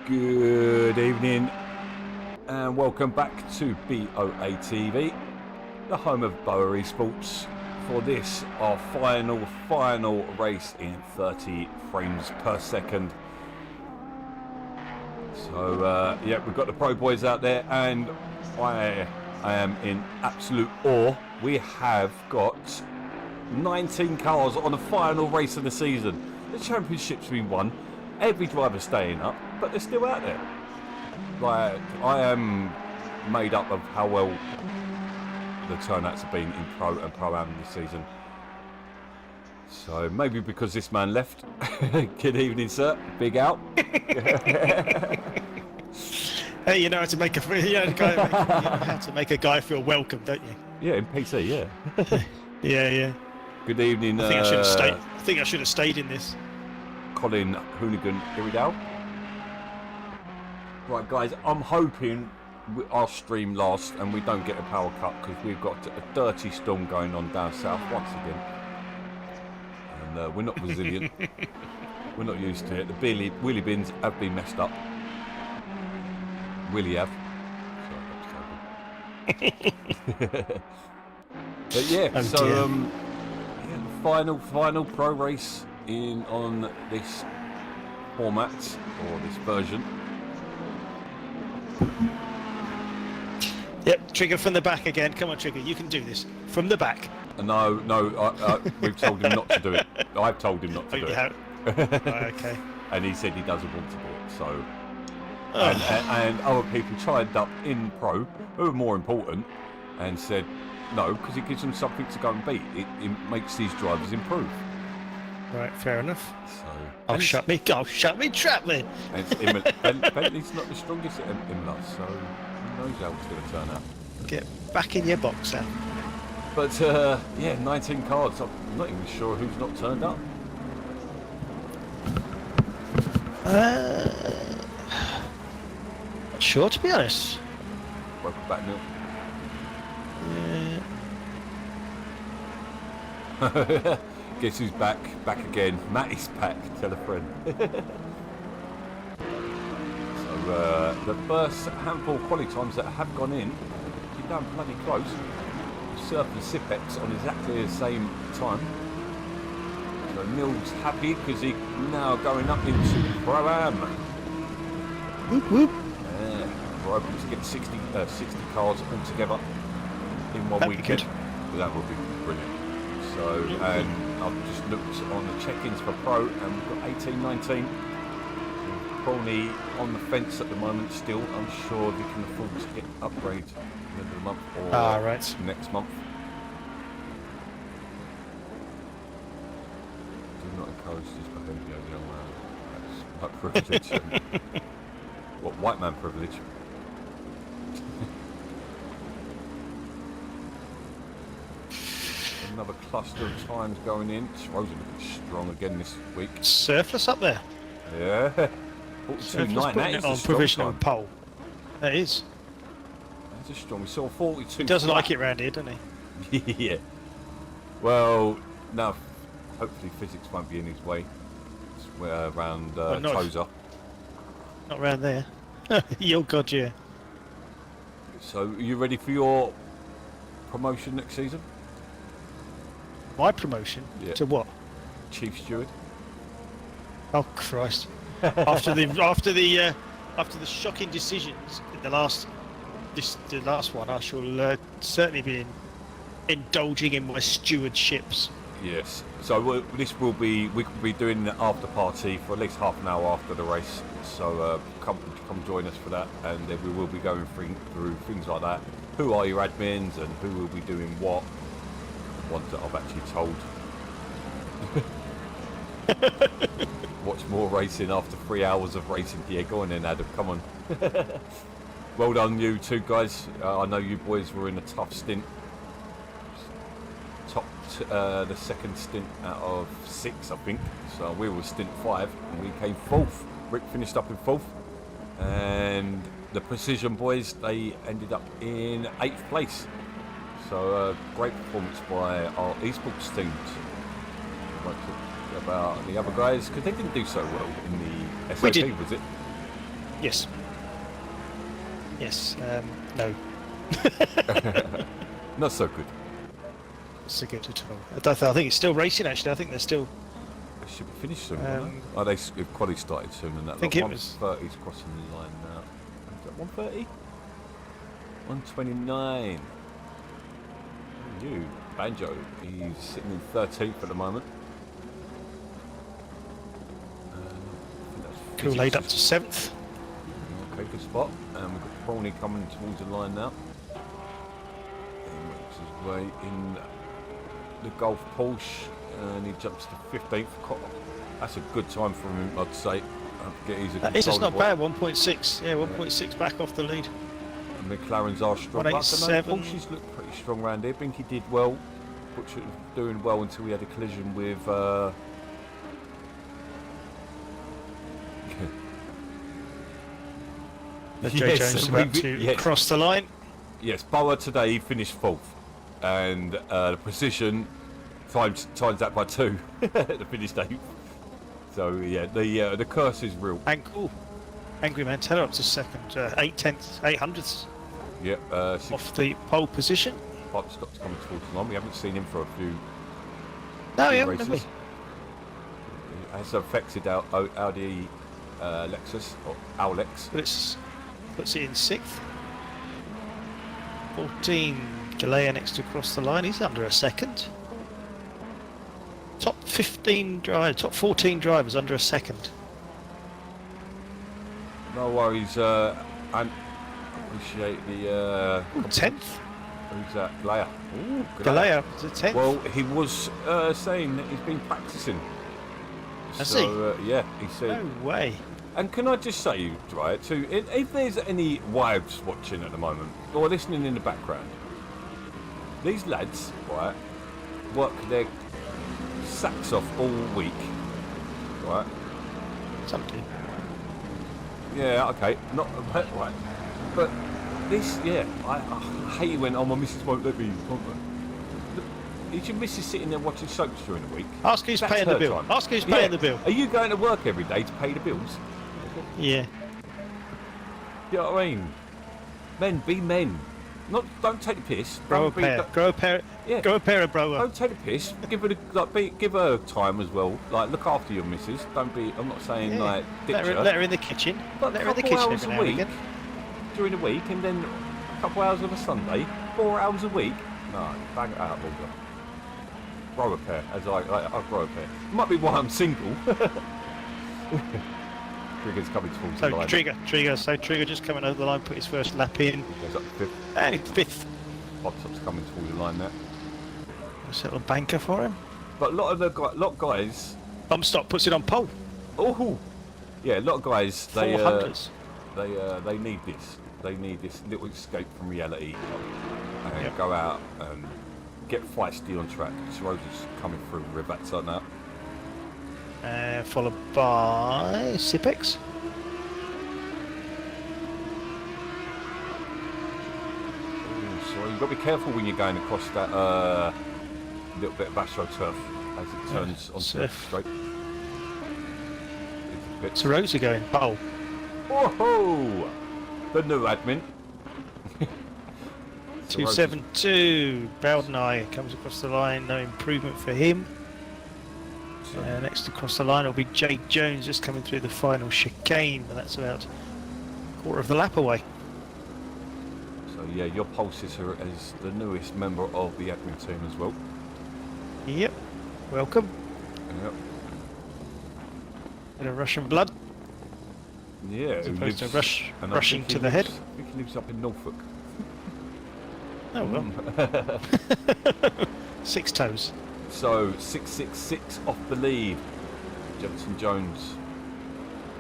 Good evening and welcome back to BoATV, the home of BoA Esports, for this, our final race in 30 frames per second. So yeah, we've got the pro boys out there and I am in absolute awe. We have got 19 cars on the final race of the season. The championship's been won, every driver's staying up, but they're still out there. Like, I am made up of how well the turnouts have been in Pro and Pro-Am this season. So maybe because this man left. Good evening, sir. Big out. Hey, you know how to make a guy feel welcome, don't you? Yeah, in PC, yeah. Yeah. Good evening. I think I should have stayed. I think I should have stayed in this. Colin Hoonigan Iridale. Right, guys, I'm hoping our stream lasts and we don't get a power cut, because we've got a dirty storm going on down south once again, and we're not resilient. We're not used to it. The wheelie bins have been messed up. Willie have. But yeah, oh, so yeah, the final pro race in on this format, or this version. Yep, Trigger from the back again. Come on, Trigger, you can do this from the back. No, we've told him not to do it. I've told him not to do it. Right, okay. And he said he doesn't want to do it. So, and other people chimed up in Pro who are more important and said no, because it gives them something to go and beat. It makes these drivers improve. Right, fair enough. So, shut me trap then. And Bentley's not the strongest at IMOLA, so who knows how it's going to turn out. Get back in your box now. But yeah, 19 cards. I'm not even sure who's not turned up. Not sure, to be honest. Welcome back, Neil. Yeah. Guess who's back? Back again. Matty's back. Tell a friend. So the first handful of quality times that have gone in, you're down bloody close. Surf and Sipex on exactly the same time. So Neil's happy because he's now going up into Pro-Am. Whoop whoop. Yeah, we're hoping to get 60 cars all together in one weekend. That would be brilliant. So, and I've just looked on the check-ins for Pro, and we've got 18, 19. We're probably on the fence at the moment still. I'm sure they can afford to get upgrades at the end of the month or next month. Do not encourage this behaviour, young man. That's my privilege. What, white man privilege? Another cluster of times going in. Rose looking strong again this week. Surplus up there. Yeah. 42.9. That is on provisional pole. That is. That's a strong. We saw 42. He doesn't like it round here, doesn't he? Yeah. Well, no. Hopefully physics won't be in his way. It's around Tozer. Not round there. Oh God, yeah. So, are you ready for your promotion next season? My promotion? Yeah. To what? Chief Steward. Oh Christ! after the shocking decisions in the last one, I shall certainly be indulging in my stewardships. Yes. So we could be doing the after party for at least half an hour after the race. So come join us for that, and then we will be going through things like that. Who are your admins and who will be doing what? Ones that I've actually told. Watch more racing after 3 hours of racing. Yeah, go on then, Adam. Come on. Well done, you two guys. I know you boys were in a tough stint. Topped the second stint out of 6, I think. So we were stint 5, and we came 4th. Rick finished up in 4th, and the Precision boys, they ended up in 8th place. So great performance by our esports teams. I won't talk about the other guys because they didn't do so well in the SOP, was it? Yes. Yes. No. Not so good. It's a good at all. I think it's still racing. Actually, I think they're still. They should be finished soon. Oh, they quality started soon, and that. I think it was 130's crossing the line now. Is that 130? 129. You Banjo. He's sitting in 13th at the moment. Kool-Aid up to 7th. Okay, good spot. And we've got Prawley coming towards the line now. He makes his way in the Golf Porsche, and he jumps to 15th. That's a good time for him, I'd say. It's not bad, 1.6. Yeah, 1.6 back off the lead. And McLaren's are strong. 187. Porsche's looked pretty strong round here. Binky did well. Butcher was doing well until we had a collision with... J. Jones about to cross the line. Yes, BoA today finished 4th, and the precision times that by 2 to finish 8th. So yeah, the curse is real. Angry Man Teller up to 2nd, 8 hundredths. Yep, off the pole position. Pipe stop's coming towards the line. We haven't seen him for a few. No, we haven't. It has affected our Audi Lexus or Owlex. But it's puts it in 6th. 14 Galea next to cross the line. He's under a 2nd. Top 15 drivers, top 14 drivers under a 2nd. No worries. I appreciate the 10th. Who's that? Galea. Galea is a 10th. Well, he was saying that he's been practicing. Has he? Yeah, he said. No way. And can I just say, right, too, if there's any wives watching at the moment or listening in the background, these lads, right, work their sacks off all week, right? Something. Yeah, okay, not right, but this, yeah, I hate it when my missus won't let me. Is your missus sitting there watching soaps during the week? Ask who's paying the bill. Ask who's paying the bill. Are you going to work every day to pay the bills? Yeah. You know what I mean? Men, be men. Don't take the piss. Grow a pair. Yeah. Grow a pair of bro. Don't take the piss. Give her time as well. Like, look after your missus. Don't be. I'm not saying like ditch her. Let her in the kitchen. But let her in the kitchen hours a week during the week, and then a couple hours of a Sunday. 4 hours a week. No, bang it out, Walter. Grow a pair, as I grow a pair. Might be why I'm single. Trigger's coming towards the line. Trigger just coming over the line, put his first lap in. He goes up to 5th. And it's 5th. Hotstop's coming towards the line there. Nice little banker for him. But a lot of guys. Stop puts it on pole. Oh, yeah, a lot of guys. They need this. They need this little escape from reality and go out and get feisty on track. Rose is coming through Rivats like that. Followed by Sipex. So you've got to be careful when you're going across that little bit of AstroTurf as it turns onto the straight. So Rose are going pole. Whoa! The new admin. 272. Bowdeneye comes across the line. No improvement for him. Next across the line will be Jake Jones just coming through the final chicane, but that's about a quarter of the lap away. So yeah, your pulses are as the newest member of the admin team as well. Yep, welcome. Yep. Bit of Russian blood. Yeah, as opposed to rushing to the head. I think he lives up in Norfolk. Oh well. 6 toes. So 666 off the lead. Jensen Jones.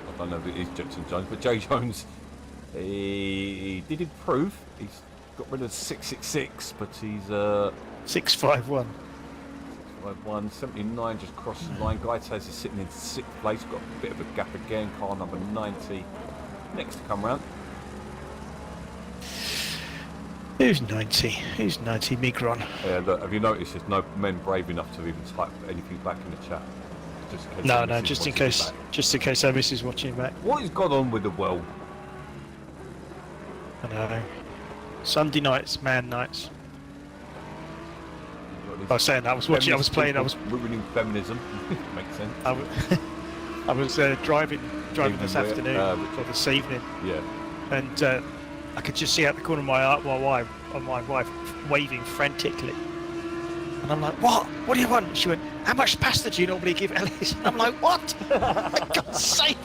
I don't know if it is Jensen Jones, but Jay Jones. He did improve. He's got rid of 666, but he's 651. 651, 79 just crossed the line. Gaites is sitting in 6th place. Got a bit of a gap again. Car number 90 next to come round. Who's 90? Who's 90? Migron. Yeah, look, have you noticed there's no men brave enough to even type anything back in the chat? Just in case just in case our missus is watching back. What has gone on with the world? I know. Sunday nights, man nights. I was saying that. I was watching. I was playing. I was ruining feminism. Makes sense. I was driving this afternoon or this evening. Yeah. And I could just see out the corner of my eye my wife waving frantically. And I'm like, what? What do you want? She went, how much pasta do you normally give Ellis? And I'm like, what? For God's sake.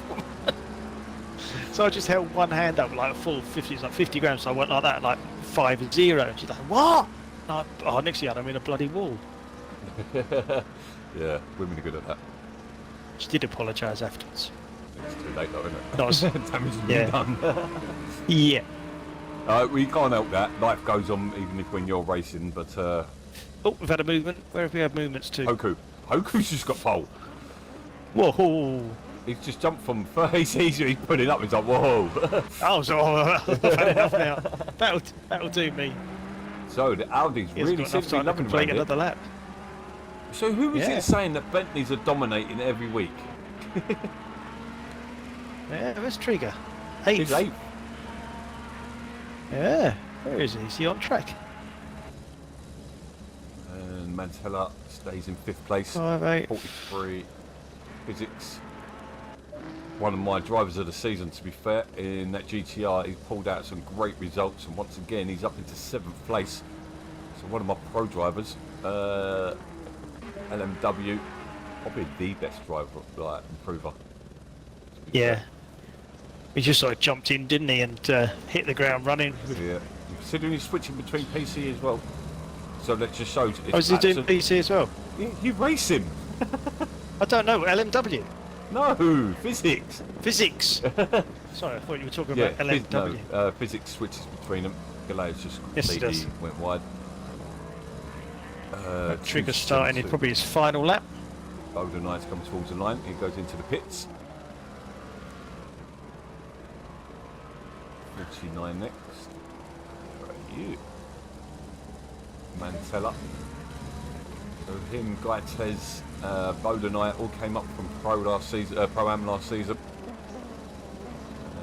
So I just held one hand up like a full 50, it's like 50 grams. So I went like that, like 5-0. And she's like, what? And I, oh, next thing I'm in a bloody wall. Yeah, women are good at that. She did apologise afterwards. It's too late though, isn't it? That was, damage has been done. Yeah. We can't help that. Life goes on even if when you're racing, but... Oh, we've had a movement. Where have we had movements to? Hoku's just got pole. Whoa. He's just jumped from first. He's putting up. He's like, whoa. Oh, so I've had enough now. That'll do me. So the Audi's really seem to be loving complete another lap. So who is it saying that Bentleys are dominating every week? Yeah, where's Trigger? 8th. He's 8th. Yeah, where is he? Is he on track? And Mantella stays in 5th place. 5-8. 43. Physics. One of my drivers of the season, to be fair, in that GTR. He's pulled out some great results, and once again, he's up into 7th place. So one of my pro drivers, LMW, probably the best driver, like improver. Yeah. He just sort of jumped in, didn't he, and hit the ground running. Yeah. Considering he's switching between PC as well. So that just shows. Oh, is he doing PC as well? Yeah, you race him. I don't know. LMW? No, physics. Physics. Sorry, I thought you were talking about LMW. No, physics switches between them. Gala's just completely went wide. Trigger starting in probably his final lap. Boulder Knights comes towards the line. He goes into the pits. 49 next. Where are you? Mantella. So him, Gaites, Boulder Knight all came up from Pro-Am last season.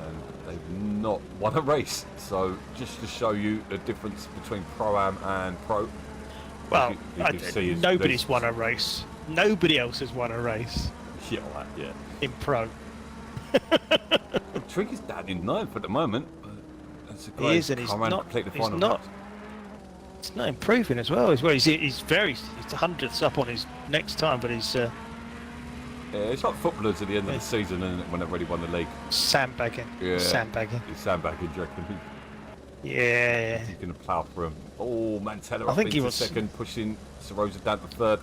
And they've not won a race. So just to show you the difference between Pro-Am and Pro. Well, nobody's won a race. Nobody else has won a race. Yeah, right, yeah. In Pro. Trigger's down in 9th at the moment. He is, and he's not improving as well. He's 100ths up on his next time, but he's yeah, it's like footballers at the end of the season, isn't it, when they've already won the league. Sandbagging. Yeah. Sandbagging. He's sandbagging, do you reckon? Yeah. He's going to plough for him. Oh, Mantella I think he was second, pushing Sarosa down to 3rd.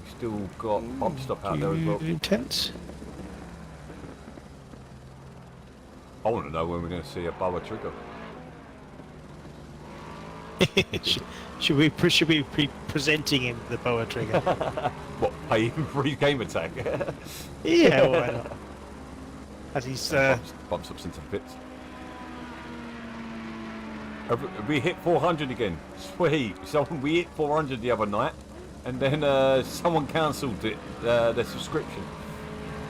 We've still got bump stop out there as well. Intense. I want to know when we're going to see a BoA Trigger. should we be presenting him the BoA Trigger? What, pay him for his game attack? Yeah, why not? As he's bumps up into the pits. We hit 400 again. Sweet. So we hit 400 the other night, and then someone cancelled it, their subscription.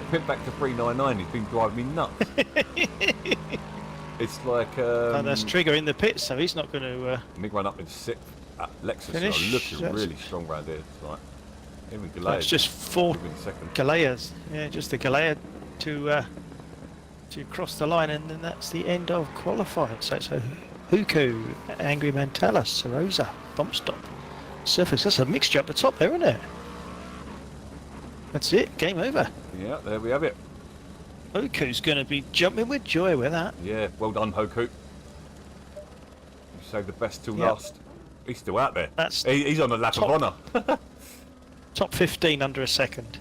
It went back to 399. It's been driving me nuts. It's like that's Trigger in the pits, so he's not going to. Mick run up into 6th. Lexus are looking really strong around here. It's like even Galea. It's just 4 Galeas. Yeah, just the Galea to cross the line, and then that's the end of qualifying. So it's a Huku, Angry Mantella, Sarosa, bump stop, surface. That's a mixture up the top there, isn't it? That's it. Game over. Yeah, there we have it. Hoku's going to be jumping with joy with that. Yeah, well done, Hoku. You saved the best till last. He's still out there. He's on a lap of honour. Top 15 under a second.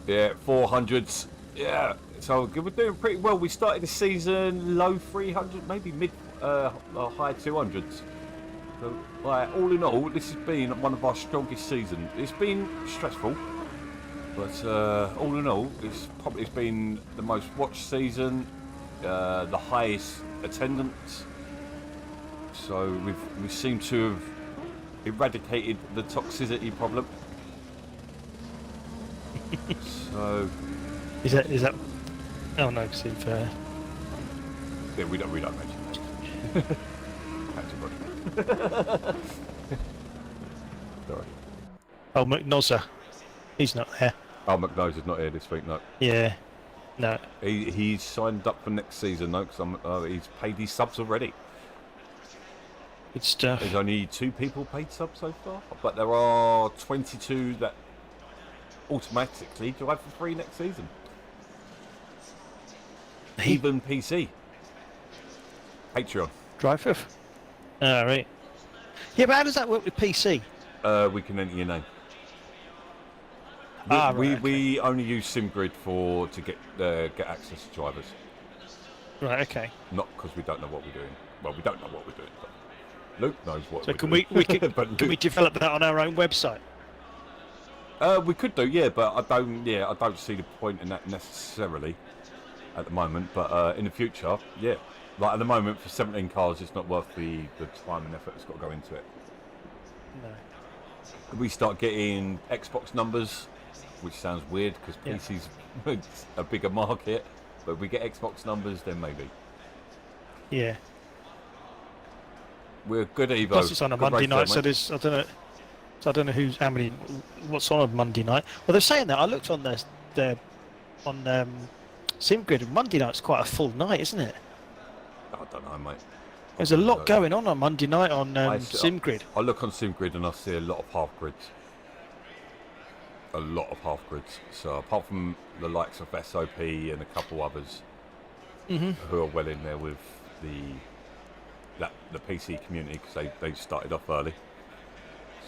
Yeah, 400s. Yeah, so we're doing pretty well. We started the season low 300, maybe mid, high 200s. So, like, all in all, this has been one of our strongest seasons. It's been stressful. But all in all, it's been the most watched season, the highest attendance. So we seem to have eradicated the toxicity problem. So is that? Oh no, because Yeah, we don't mention that. Sorry. Oh, McNozza. He's not there. Oh, McNose is not here this week, no. Yeah. No. He's signed up for next season, though, because he's paid his subs already. Good stuff. There's only 2 people paid subs so far, but there are 22 that automatically drive for free next season. Even PC. Patreon. Drive for. Oh, right. Yeah, but how does that work with PC? We can enter your name. We only use SimGrid to get access to drivers. Right. Okay. Not because we don't know what we're doing. Well, we don't know what we're doing, but Luke knows what So we're can doing. can we develop that on our own website? We could do, yeah, but I don't see the point in that necessarily at the moment. But in the future, yeah, like at the moment for 17 cars, it's not worth the time and effort that's got to go into it. No. We start getting Xbox numbers, which sounds weird because PC's a bigger market, but if we get Xbox numbers, then maybe. Yeah. We're good at Evo. Plus it's on a Good Monday race night, there, so I don't know what's on a Monday night. Well, they're saying that I looked on SimGrid. Monday night's quite a full night, isn't it? I don't know, mate. There's a lot going on Monday night on SimGrid. I look on SimGrid and I see a lot of half grids. A lot of half grids. So apart from the likes of SOP and a couple others who are well in there with the PC community because they started off early.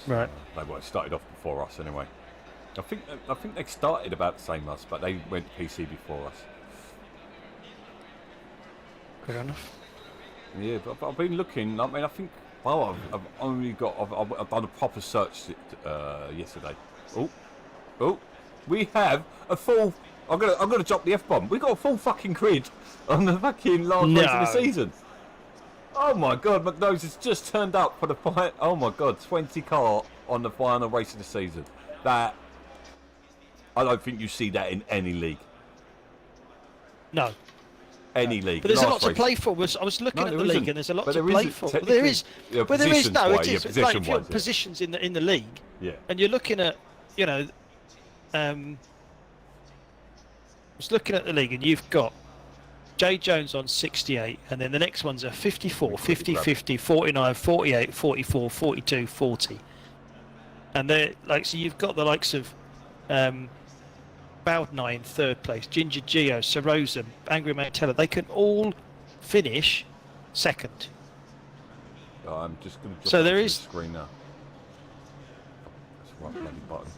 So, Right. They started off before us anyway. I think they started about the same as us, but they went to PC before us. Fair enough. Yeah, but I've been looking. I mean, I think. Well, I've only got. I've done a proper search yesterday. Oh, we have a full. I'm gonna drop the F-bomb. We got a full fucking grid on the fucking last race of the season. Oh my god, McNose has just turned up for the fight. Oh my god, 20 car on the final race of the season. That I don't think you see that in any league. No. Any league. But there's a lot Last to race. play for. I was looking at the league, and there's a lot to play for. Technically- There is. yeah, But there is no. It positions-wise, yeah, is like if you're position-wise, yeah. positions in the league, Yeah. and you're looking at, I was looking at the league, and you've got Jay Jones on 68, and then the next ones are 54, 50, 50, 49, 48, 44, 42, 40. And they're like, so you've got the likes of Bowdnai in third place, Ginger Geo, Sarosa, Angry Mantella. They can all finish second. I'm just going to So there the is- screen now. That's the right bloody button.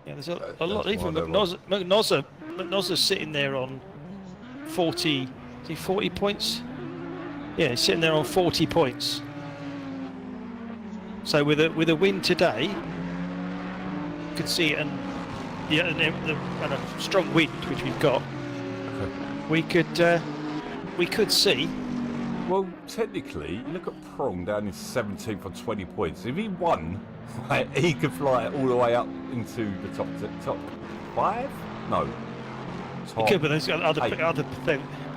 Yeah, there's a That's lot. why Even they're McNozza's sitting there on 40. Is he 40 points? Yeah, he's sitting there on 40 points. So with a win today, you could see it, and a strong wind which we've got. We could see. Well, technically, you look at Prong down in 17th on 20 points. If he won, right, he could fly all the way up into the top 5? No. Top But there's got other 8.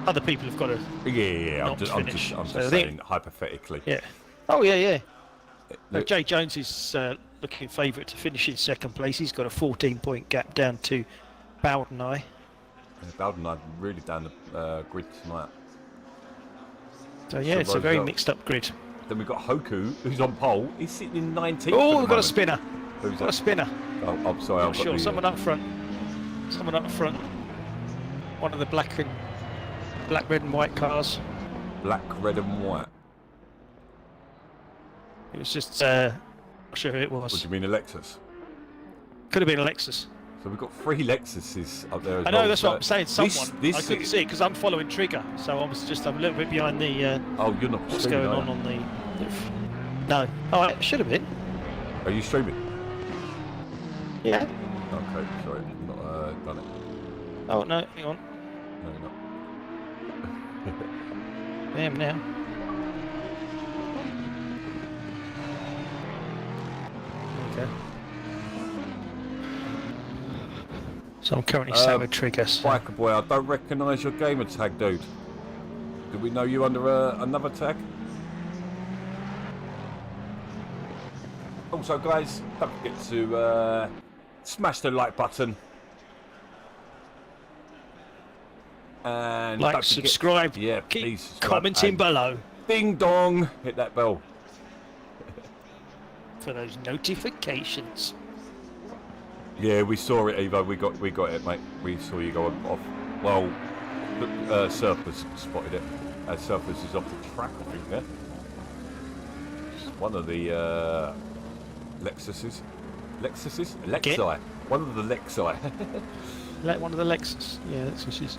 other people have got to. Yeah. I'm not just finish. I'm So just I think- saying hypothetically. Yeah. Oh yeah. Look, Jay Jones is looking favourite to finish in second place. He's got a 14-point gap down to Bowdnai. Bowden and I really down the grid tonight. So yeah, it's a very mixed up grid. Then we've got Hoku, who's on pole. He's sitting in 19th. Oh, we've got a spinner. Who's Got a that? spinner. Oh, I'm sorry. Not I've got sure. the, Someone up front. Someone up front. One of the black, red and white cars. Black, red, and white. It was just. Not sure who it What do was. you mean, a Lexus? Could have been a Lexus. So we've got 3 Lexuses up there as I well. know, that's what I'm saying. Someone. This I couldn't see it because I'm following Trigger, so I'm a little bit behind the. Oh, you're not What's streaming, going are on you? No. Oh, it should have been. Are you streaming? Yeah. Okay, sorry. I've not done it. Oh no, hang on. No, you're not. I am now. Okay. So I'm currently sat with Trigger. So. Biker boy, I don't recognise your gamer tag, dude. Do we know you under another tag? Also, guys, don't forget to smash the like button. And Like, don't forget, subscribe, yeah, keep please subscribe, commenting and below ding dong, hit that bell. for those notifications. Yeah, we saw it, Evo. We got it, mate. We saw you go off. Well, look, Surfers spotted it. Surfers is off the track, I think. Yeah, it's one of the Lexuses. Lexi. One of the Lexi. One of the Lexus. Yeah, Lexuses.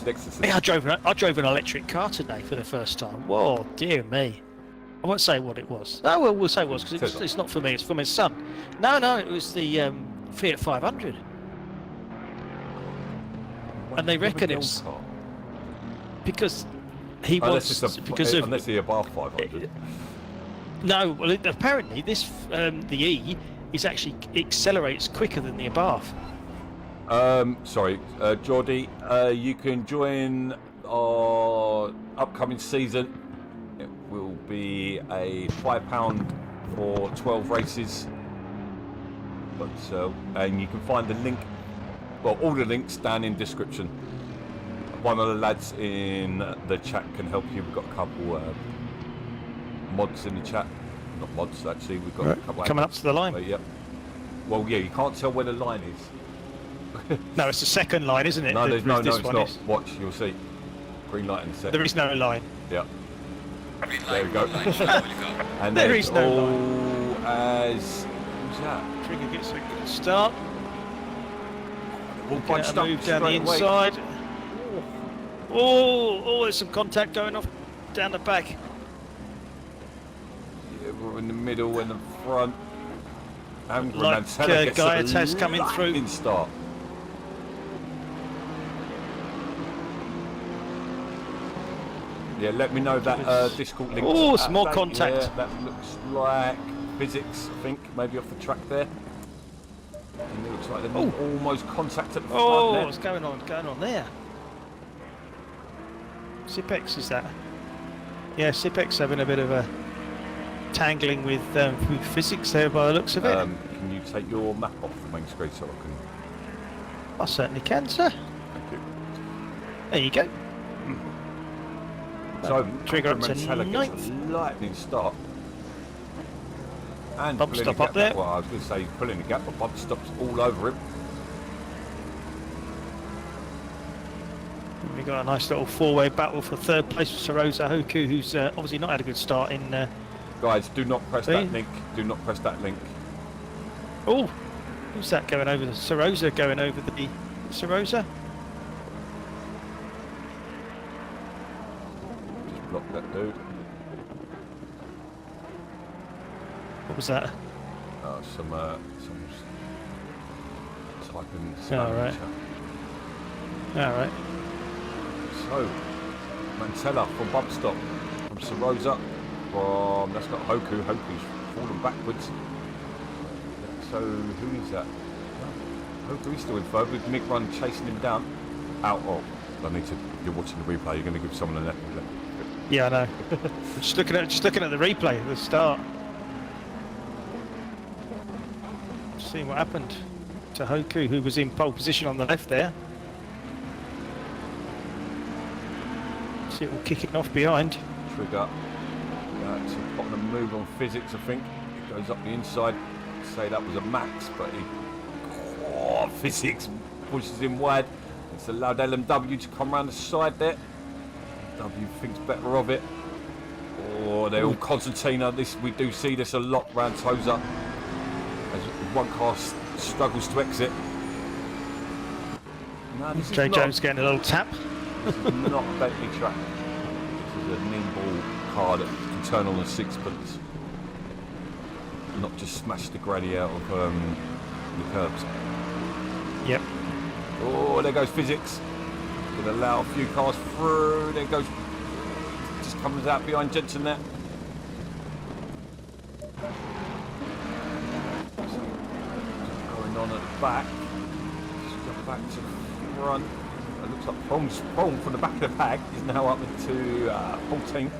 Lexuses. Hey, I drove an electric car today for the first time. Whoa, dear me. I won't say what it was. Oh, well, we'll say what it was, because it's not for me, it's for my son. No, it was the Fiat 500. And they reckon it's because he wants, unless he above 500. No, well, apparently this the E is actually accelerates quicker than the Abarth. Sorry, Geordie, you can join our upcoming season. It will be a £5 for 12 races. But and you can find the link, well, all the links down in description. One of the lads in the chat can help you. We've got a couple mods in the chat. Not mods, actually. We've got a couple coming up to the line. But, yep. Well, yeah, you can't tell where the line is. No, it's the second line, isn't it? No, it's not. Is. Watch, you'll see. Green light in the set. There is no line. Yeah. There we go. And there is no line. As who's that? Trigger gets a good start. All bunched up move down the away. inside. Oh, there's some contact going off down the back. Yeah, we're in the middle and the front. And Like Gaiatas coming through. Start. Yeah, let me know that Discord link. Oh, some more contact. Yeah, that looks like physics, I think, maybe off the track there. And it looks like they're almost contact at the front there. What's going on there? Sipex is that? Yeah, Sipex having a bit of a tangling with physics there by the looks of it. Can you take your map off the main screen so I can... I certainly can, sir. Thank you. There you go. So, Trigger up to ninth. Lightning start. And bump stop up there. Well, I was going to say he's pulling the gap, but bump stops all over him. We've got a nice little four-way battle for third place with Sarosa Hoku, who's obviously not had a good start in... Guys, do not press that link. Do not press that link. Oh, who's that going over? The Sarosa going over the... Sarosa? Just block that dude. What was that? Some typing. Alright. Alright. So, Mantella from bump stop. From Sarosa. From, that's not Hoku. Hoku's fallen backwards. So, who is that? Hoku's still in third with Mick Run chasing him down. Out of. I need to. You're watching the replay. You're going to give someone a left. Yeah, I know. just looking at the replay at the start. Seeing what happened to Hoku, who was in pole position on the left there. See it all kicking off behind. Trigger. That's a putting a move on physics, I think. It goes up the inside. Say that was a max, but physics pushes him wide. It's allowed LMW to come around the side there. W thinks better of it. Oh, they're all concertina. We do see this a lot round Toza. As one car struggles to exit. No, this Jay is Jones getting a little tap. This is not a Bentley track. This is a nimble car that can turn on the sixpence. Not just smash the granny out of the curbs. Yep. Oh, there goes physics. Gonna allow a few cars through. There goes. Just comes out behind Jensen there. Going on at the back. Just go back to the front. it looks like Prong from the back of the pack is now up into 14th.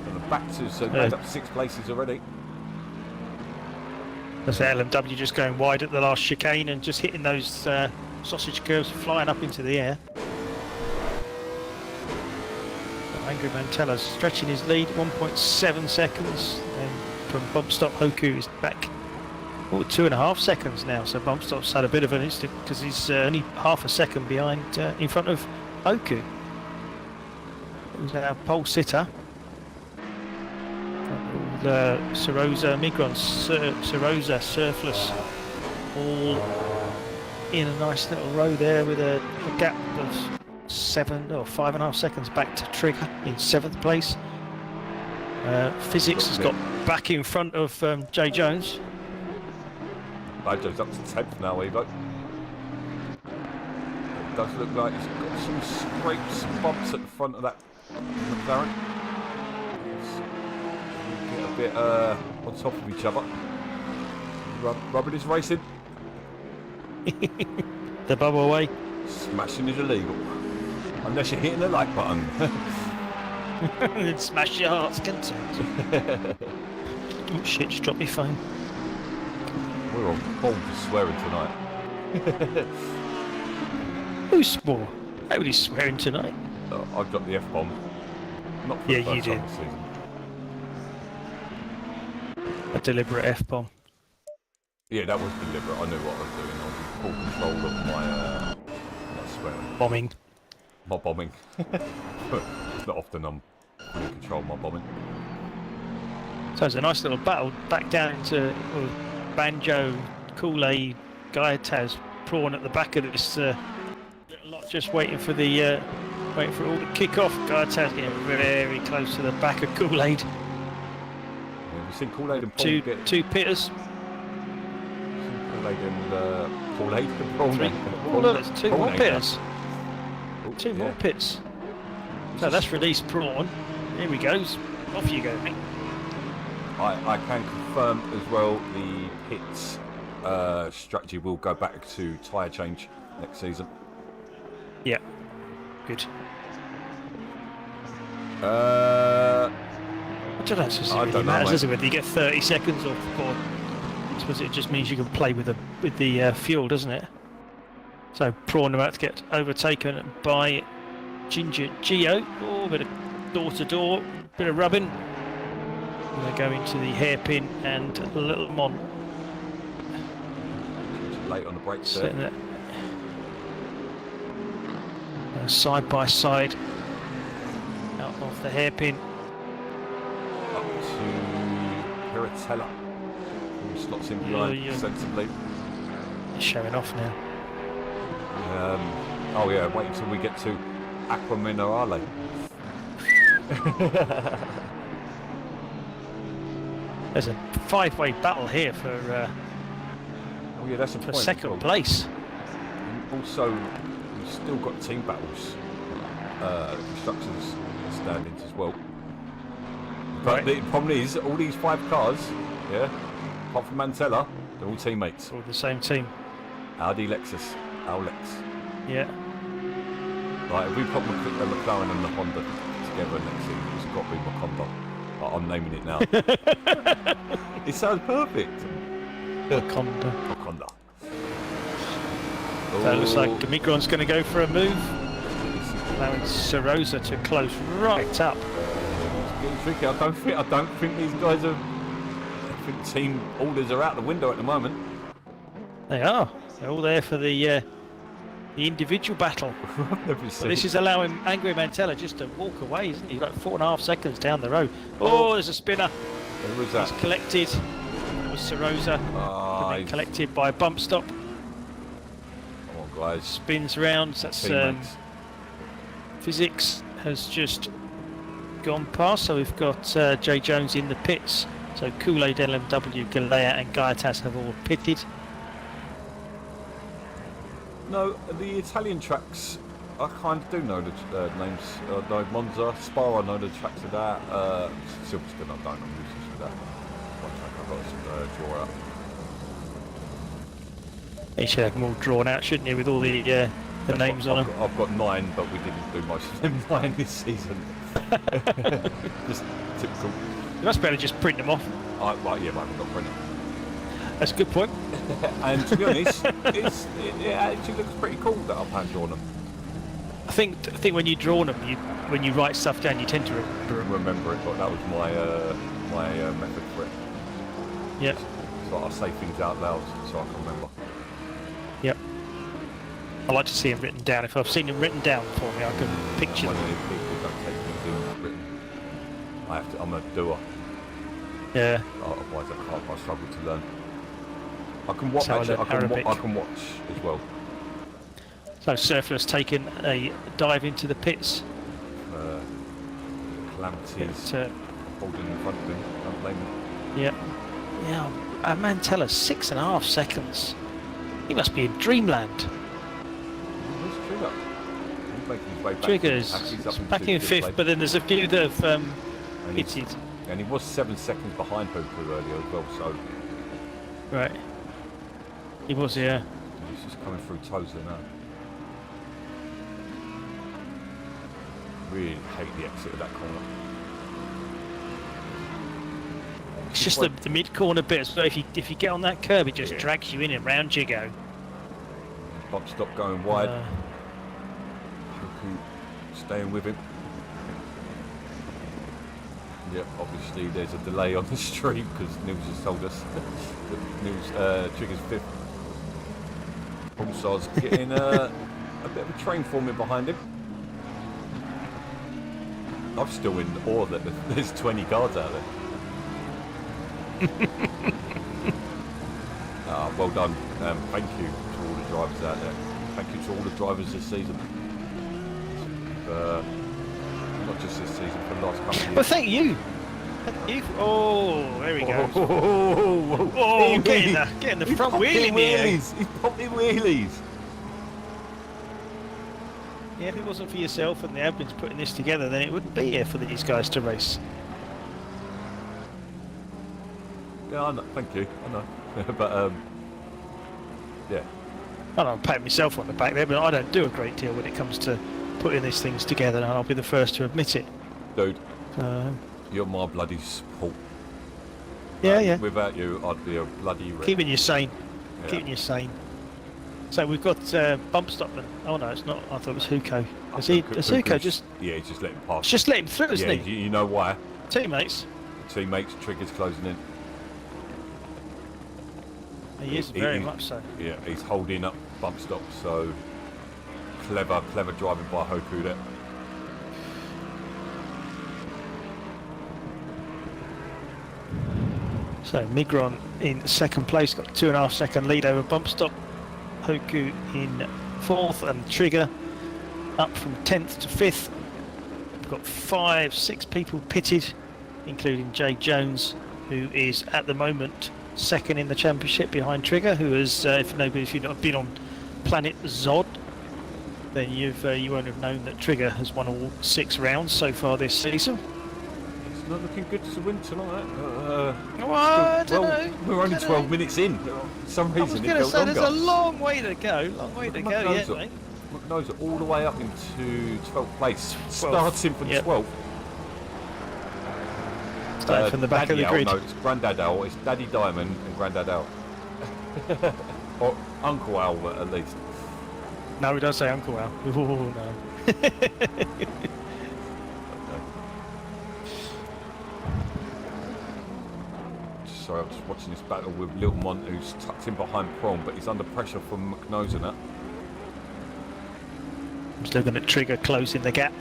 And the back to so made up 6 places already. That's LMW just going wide at the last chicane and just hitting those sausage curves, flying up into the air. Angry Mantella's stretching his lead, 1.7 seconds, and from Bump Stop Hoku is back 2.5 seconds now. So Bump Stop's had a bit of an instant because he's only half a second behind in front of Hoku, who's our pole sitter. The Serosa, Migron, Serosa, Surplus, all in a nice little row there with a gap of 7 or 5.5 seconds back to Trigger in 7th place. Physics has got back in front of Jay Jones. Jones up to 10th now, Evo. It does look like he's got some scrapes and bumps at the front of that McLaren. Get a bit on top of each other. Rubbing is racing. The bubble away. Smashing is illegal. Unless you're hitting the like button. And smash your heart's content. Oh shit, just dropped my phone. We're on bold for swearing tonight. Who swore? Nobody's swearing tonight. I dropped the F-bomb. Not for Yeah, the first you time did. this season. A deliberate F-bomb. Yeah, that was deliberate. I knew what I was doing. I was in full control of my not swearing. Bombing. My bombing. It's not often I'm fully in control of my bombing. So it's a nice little battle back down into Banjo, Kool-Aid, Gaiataz, Prawn at the back of this little lot, just waiting for the waiting for it all to kick off. Gaiataz getting very close to the back of Kool-Aid. Yeah, we've seen Kool-Aid and Paul get... Two pitters. Kool-Aid and Kool-Aid and Paul. Oh look, there's two more pitters. Two more yeah. pits. So that's released Prawn. Here he goes. Off you go, mate. I can confirm as well the pits strategy will go back to tyre change next season. Yeah. Good. I I don't know. It's just I really don't know, matters, mate. does it, whether you get 30 seconds or I suppose it just means you can play with the fuel, doesn't it? So Prawn about to get overtaken by Ginger Geo. Oh, bit of door-to-door, bit of rubbing. And they go into the hairpin and Little Mon. late on the brakes Sitting there. there. Side by side. Out of the hairpin. Up to Piratella, who slots in behind sensibly. He's showing off now. Oh yeah, wait until we get to Aqua Minerale. There's a 5-way battle here for Oh yeah, that's a point. second place. And also, we've still got team battles, constructors standings as well. But Right. the problem is, all these 5 cars, yeah, apart from Mantella, they're all teammates. All the same team. Audi, Lexus, Alex. Yeah. Right, if we put the McLaren and the Honda together next season, it's got to be Macondo. I'm naming it now. It sounds perfect. Honda. Macondo. So it looks like Migron's going to go for a move. Allowing Serosa to close right up. It's getting tricky. I don't think these guys are. I think team orders are out the window at the moment. They are. They're all there for the individual battle. I've never But seen. this is allowing Angry Mantella just to walk away, isn't he? He's got 4.5 seconds down the road. Oh, there's a spinner. Who was that? He's collected. It was Serosa. And then collected by a bump stop. Come on, guys. Spins round. That's Teammates. Physics has just gone past. So we've got Jay Jones in the pits. So Kool-Aid, LMW, Galea and Gaiatas have all pitted. No, the Italian tracks, I kind of do know the names. I know Monza, Spa, I know the tracks of that. Silverstone, I don't. I'm useless with that. One track I've got to draw out. He should have them all drawn out, shouldn't he, with all the the names on them. I've got 9, but we didn't do most of them 9 this season. Just typical. You must be able to just print them off. Well, yeah, but I haven't got printer. That's a good point. And to be honest, it actually looks pretty cool that I've hand drawn them. I think when you draw them, when you write stuff down, you tend to Remember it, but that was my method for it. Yep. So I say things out loud so I can remember. Yep. I like to see them written down. If I've seen them written down for me, I can picture One them. of these people don't take things in written. I'm a doer. Yeah. Otherwise I struggle to learn. I can watch. So Actually, Arabic. I can watch as well. So Surfer's taken a dive into the pits. Calamities holding in front of him. Don't blame him. Yeah. Yeah. A man tell us 6.5 seconds. He must be in dreamland. Where's Trigger? He's making his way back. Trigger's He's up back in 5th, but then there's a few that have pitted. And he was 7 seconds behind Hoku earlier as well, so Right. He was, yeah. he's just coming through Tozer now. Really hate the exit of that corner. It's just the mid-corner bit, so if you get on that curb, it just drags you in and round you go. Bump stop going wide. Hoku staying with him. Yep, obviously there's a delay on the stream because Nils has told us that Nils Trigger's 5th. Pulsar's getting a bit of a train forming behind him. I'm still in awe that there's 20 cars out there. Well done. Thank you to all the drivers out there. Thank you to all the drivers this season. Not just this season, for the last couple of years. Well, thank you. Thank you. Oh, there he goes. Oh, getting the front wheel in here. He's popping wheelies. Yeah, if it wasn't for yourself and the admins putting this together, then it wouldn't be here for these guys to race. Yeah, I know. Thank you. I know. But, yeah. I don't pat myself on the back there, but I don't do a great deal when it comes to putting these things together, and I'll be the first to admit it. Dude, you're my bloody support. Yeah. Without you, I'd be a bloody wreck. Keeping you sane. Yeah. Keeping you sane. So we've got bump stopman. Oh no, it's not. I thought it was Huko. Has Huko just? Yeah, he's just let him pass. Just let him through, isn't he? You know why? Teammates. Teammates, Trigger's closing in. He is very much so. Yeah, he's holding up bump stop. So clever driving by Hoku there. So Migron in 2nd place, got 2.5 second lead over bump stop. Hoku in 4th, and Trigger up from 10th to 5th. We've got 5-6 people pitted, including Jay Jones, who is at the moment 2nd in the championship behind Trigger, who is, if you've not been on Planet Zod, then you won't have known that Trigger has won all 6 rounds so far this season. It's not looking good to win tonight. I don't know. We're only 12 minutes in. For some reason, I was going to say there's a long way to go. Yet, mate. McNose all the way up into 12th place, starting from 12th. Starting from the back Daddy of the grid. No, it's Grandad Al. It's Daddy Diamond and Grandad Al. Or Uncle Al, at least. No, we don't say Uncle Al. Oh, no. Sorry, I'm just watching this battle with Little Mon, who's tucked in behind Prom, but he's under pressure from McNose and that. I'm just looking at Trigger closing the gap.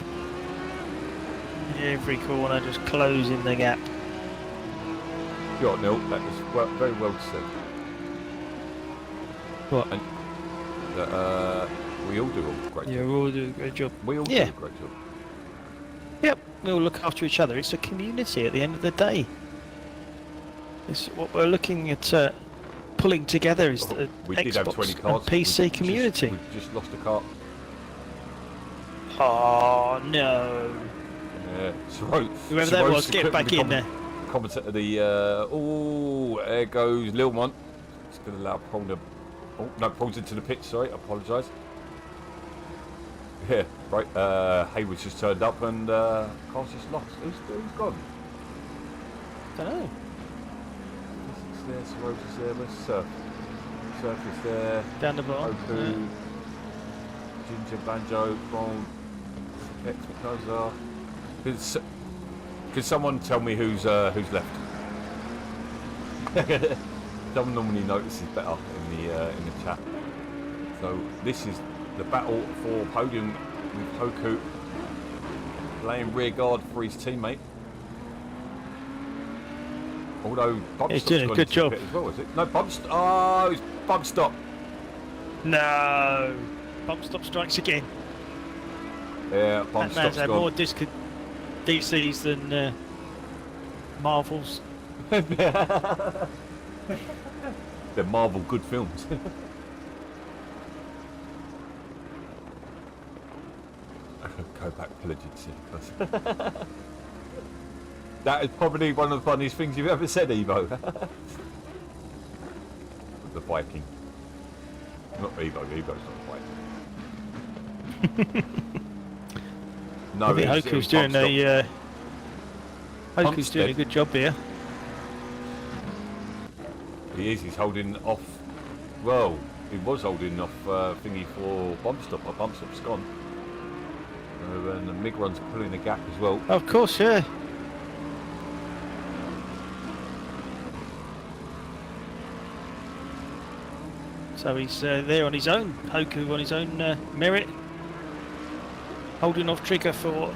Every corner just closing the gap. Got Neil, that was very well said. What? And that we all do a great Yeah, job. we all do a great job. We all do a great job. Yep, we all look after each other. It's a community at the end of the day. It's what we're looking at pulling together is the We did have 20 Xbox cars. and PC community. We've just lost a car. Oh no! Yeah, Whoever that was, get back in there. Commentator, there goes Lil Mon. It's going to allow Prong to. Oh no, Prong's into the pit. Sorry, I apologise. Yeah, right. Hayward's just turned up and car's just lost. Who's gone? Don't know. It's there, Soro's is there, where's Surf? Surf is there. Down the bottom. Oku, Ginger, Banjo, Bron, X, Mikosa. Could someone tell me who's left? Someone normally notices better in the chat. So this is the battle for podium with Hoku playing rear guard for his teammate. Although he's doing a good job as well, is it? No, oh, he's bump stop. No, bump stop strikes again. Yeah, bump that man's stop's had gone. more DCs than Marvels. They're Marvel good films. Go back pillaging. That is probably one of the funniest things you've ever said, Evo. The Viking. Not Evo, Evo's not a Viking. No, I think Hoku's doing Hoku's doing a good job here. He is, he's holding off, well, he was holding off thingy for bump stop, but bump stop's gone. And the MiG run's pulling the gap as well. Of course, yeah. So he's there on his own, Hoku on his own merit, holding off Trigger for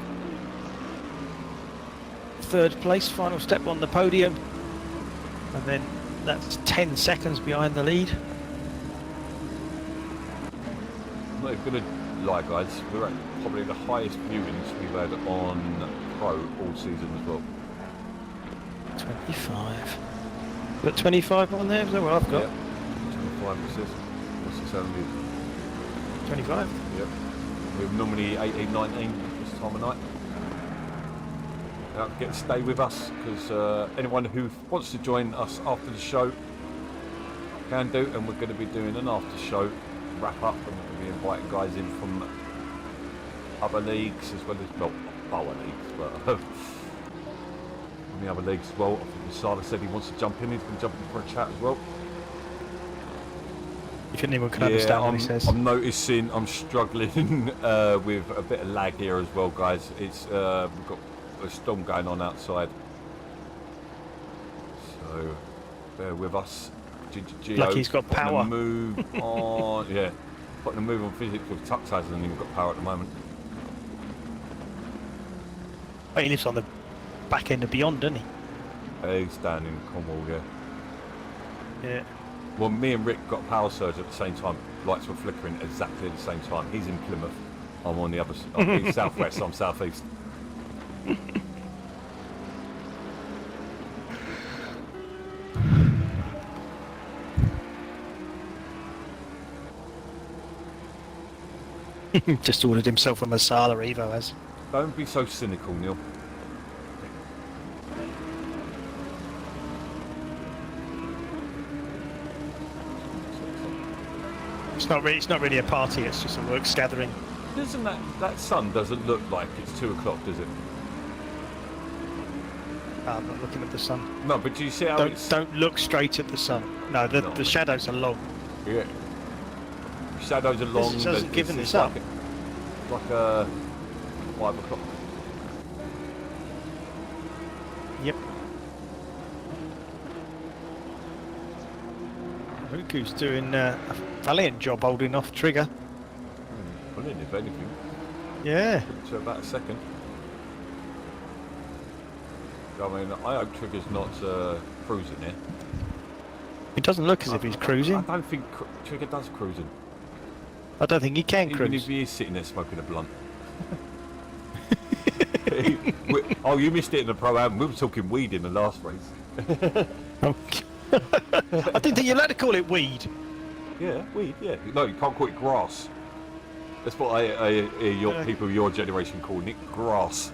third place, final step on the podium, and then that's 10 seconds behind the lead. I'm not even going to lie, guys, we're at probably the highest viewings we've had on Pro all season as well. 25. Got 25 on there, is that what I've got? Yep. 25 it says. What's it sound is? 25? Yep. We're normally 18, 19 this time of night. Don't forget to stay with us, because anyone who wants to join us after the show can do, and we're going to be doing an after show wrap up, and we're going to be inviting guys in from other leagues as well as, well, our leagues, but from the other leagues as well. I think Masada said he wants to jump in, he's going to jump in for a chat as well. If anyone can understand what he says. I'm noticing I'm struggling with a bit of lag here as well, guys. It's we've got a storm going on outside, so bear with us. Lucky he's got power. Move on, yeah. Putting a move on physics with Tux hasn't even got power at the moment. Oh, he lives on the back end of Beyond, doesn't he? He's down in Cornwall, yeah. Yeah. Well, me and Rick got a power surge at the same time. Lights were flickering exactly at the same time. He's in Plymouth. I'm on the other side. He's southwest. I'm southeast. Just ordered himself a masala, Evo has. Don't be so cynical, Neil. It's not really a party, it's just a works gathering. Doesn't that sun doesn't look like it's 2 o'clock, does it? I'm not looking at the sun. No, but do you see how Don't look straight at the sun. No, the shadows are long. Yeah. Shadows are long. This hasn't given this like up. Like a 5 o'clock. Yep. Hoku's doing a valiant job holding off Trigger. Brilliant, if anything. Yeah. To about a second. I mean, I hope Trigger's not cruising here. It doesn't look as if he's cruising. I don't think Trigger does cruising. I don't think he can Even cruise. if he is sitting there smoking a blunt. Oh, you missed it in the Pro-Am. We were talking weed in the last race. I didn't think you're allowed to call it weed. Yeah, weed, yeah. No, you can't call it grass. That's what I hear people of your generation calling it, grass.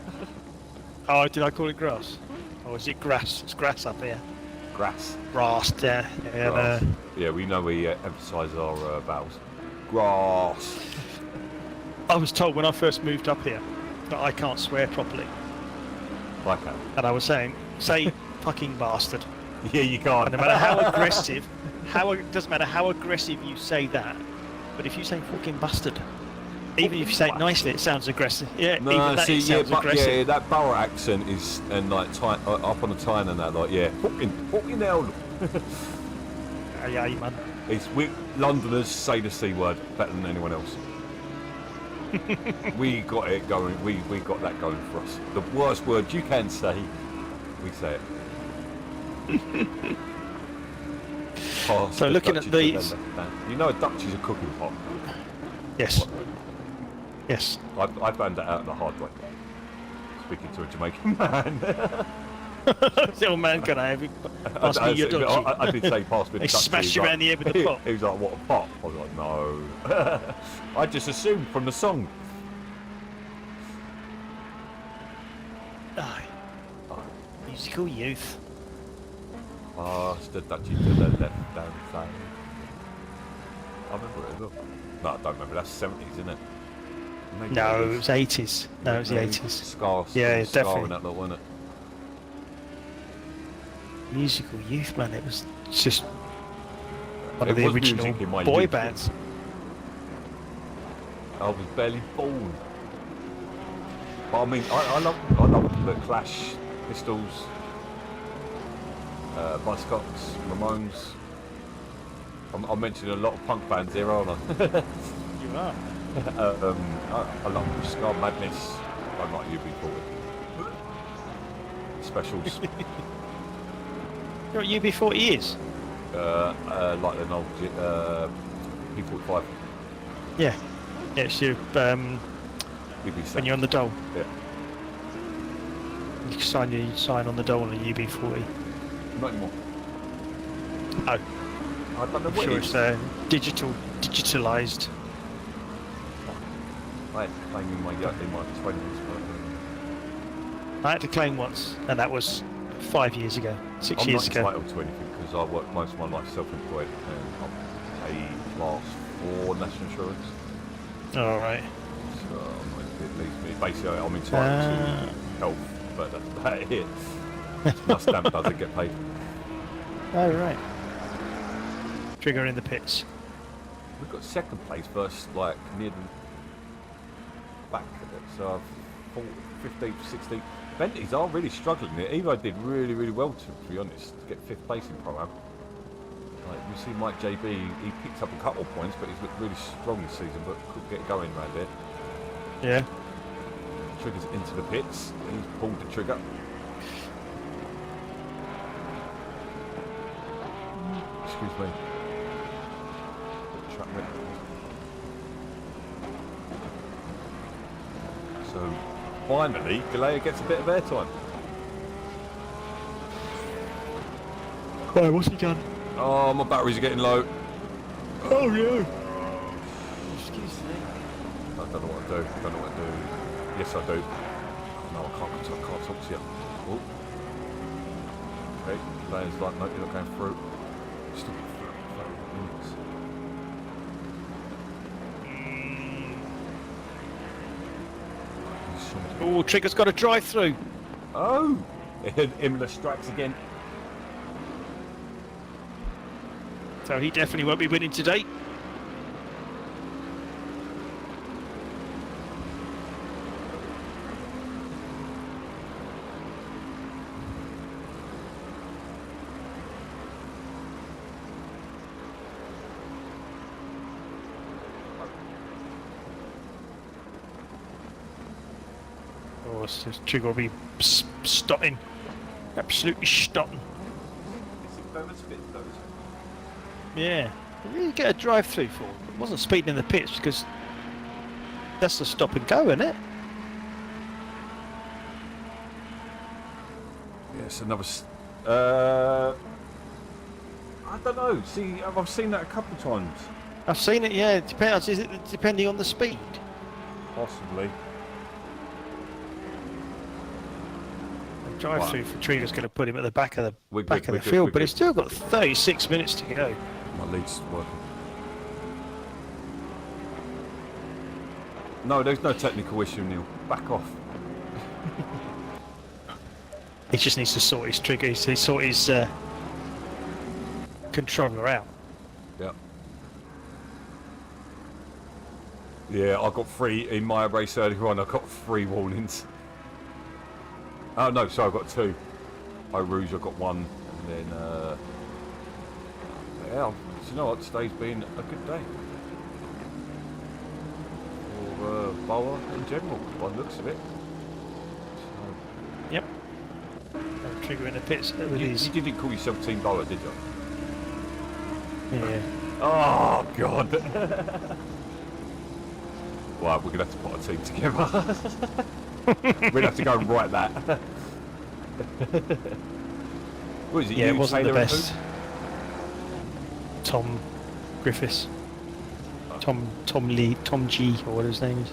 Oh, did I call it grass? Or is it grass? It's grass up here. Grass. Grass, yeah. Grass. Yeah, we know we emphasise our vowels. Grass. I was told when I first moved up here that I can't swear properly. I can. And I was saying, say fucking bastard. Yeah, you can't. And no matter how aggressive, it doesn't matter how aggressive you say that, but if you say fucking bastard, even if you say it nicely, it sounds aggressive. Yeah, No, even that see, sounds aggressive. yeah, that borough accent is, and like up on the tyne and that, like, yeah, fucking hell. Yeah, man. We Londoners say the C word better than anyone else. We got it going. We got that going for us. The worst word you can say, we say it. So looking at these, you know, a Dutch is a cooking pot. yes, What? yes. I found that out the hard way. Speaking to a Jamaican man. The old man, can I have it? Pass me your dodgy. I did say pass me the They Dutchie. smashed He you was around the head with the pot. He was like, what, a pot? I was like, no. I just assumed from the song. Aye. Musical youth. Pass the Dutchie to the left hand side. I remember it as well. No, I don't remember. That's 70s, isn't it? Maybe No, it 80s. was 80s. No, it was the 80s. Scar, Yeah, Scar definitely. and that lot, wasn't it? Musical youth, man. It was just one It of the was original music in my boy youth. bands. I was barely born. But I mean, I love the Clash, Pistols, Buzzcocks, Ramones. I'm mentioning a lot of punk bands here, aren't I? You are. I love Scar Madness. I like UB40. Specials. You know what UB40 is? Like an old P45. Yeah. Yeah, it's your, when UB7. you're on the dole. Yeah. You sign on the dole on a UB40. Not anymore. Oh, I don't know I'm what sure it is. it's digitalised. I had to claim in my 20s, I had to claim once, and that was 5 years ago, 6 I'm years not ago. entitled to anything because I work most of my life self-employed and I'm paid class 4 national insurance. All right. So it leaves me basically I'm entitled to health, but that's about it. My stamp doesn't get paid. Oh, right. Trigger in the pits. We've got second place versus like near the back of it, so 15th, 16th. Bentley's are really struggling. Evo did really, really well to be honest, to get 5th place in Pro-Am. Like you see Mike JB, he picked up a couple of points, but he's looked really strong this season, but couldn't get going around there. Yeah. Triggers into the pits, he's pulled the trigger. Excuse me. Track record. So finally, Galea gets a bit of airtime. Right, what's he done? Oh, my batteries are getting low. Oh, no. Excuse me. I don't know what I do. Don't know what I do. Yes, I do. No, I can't talk to you. Oh. Okay, Galea's like, no, you're not going through. Stop it. Oh, Trigger's got a drive-through. Oh! IMOLA strikes again. So he definitely won't be winning today. Oh, it's just Trigger will be stotting. Absolutely stotting. Yeah. What did you get a drive-through for? It wasn't speeding in the pits because that's the stop and go, isn't it? Yes, another. I don't know. See, I've seen that a couple of times. I've seen it, yeah. It depends. Is it depending on the speed? Possibly. The drive-through for Trigger's going to put him at the back of the We're back good, of the we're field, good, but we're he's still got 36 minutes to go. My lead's working. No, there's no technical issue, Neil. Back off. He just needs to sort his triggers. He sort his controller out. Yeah. Yeah, I got 3 in my race earlier on. I got 3 warnings. Oh no, sorry, I got 2. Eau Rouge, I got 1, and then yeah, you know what? Today's been a good day for BoA in general, by the looks of it. Yep. Trigger in the pits with You didn't call yourself Team BoA, did you? Yeah. Oh God! Right, we're gonna have to put a team together. We'll have to go and write that. What is it? Yeah, you, it wasn't Taylor, the and who? best. Tom Griffiths. Tom Lee, Tom G, or what his name is.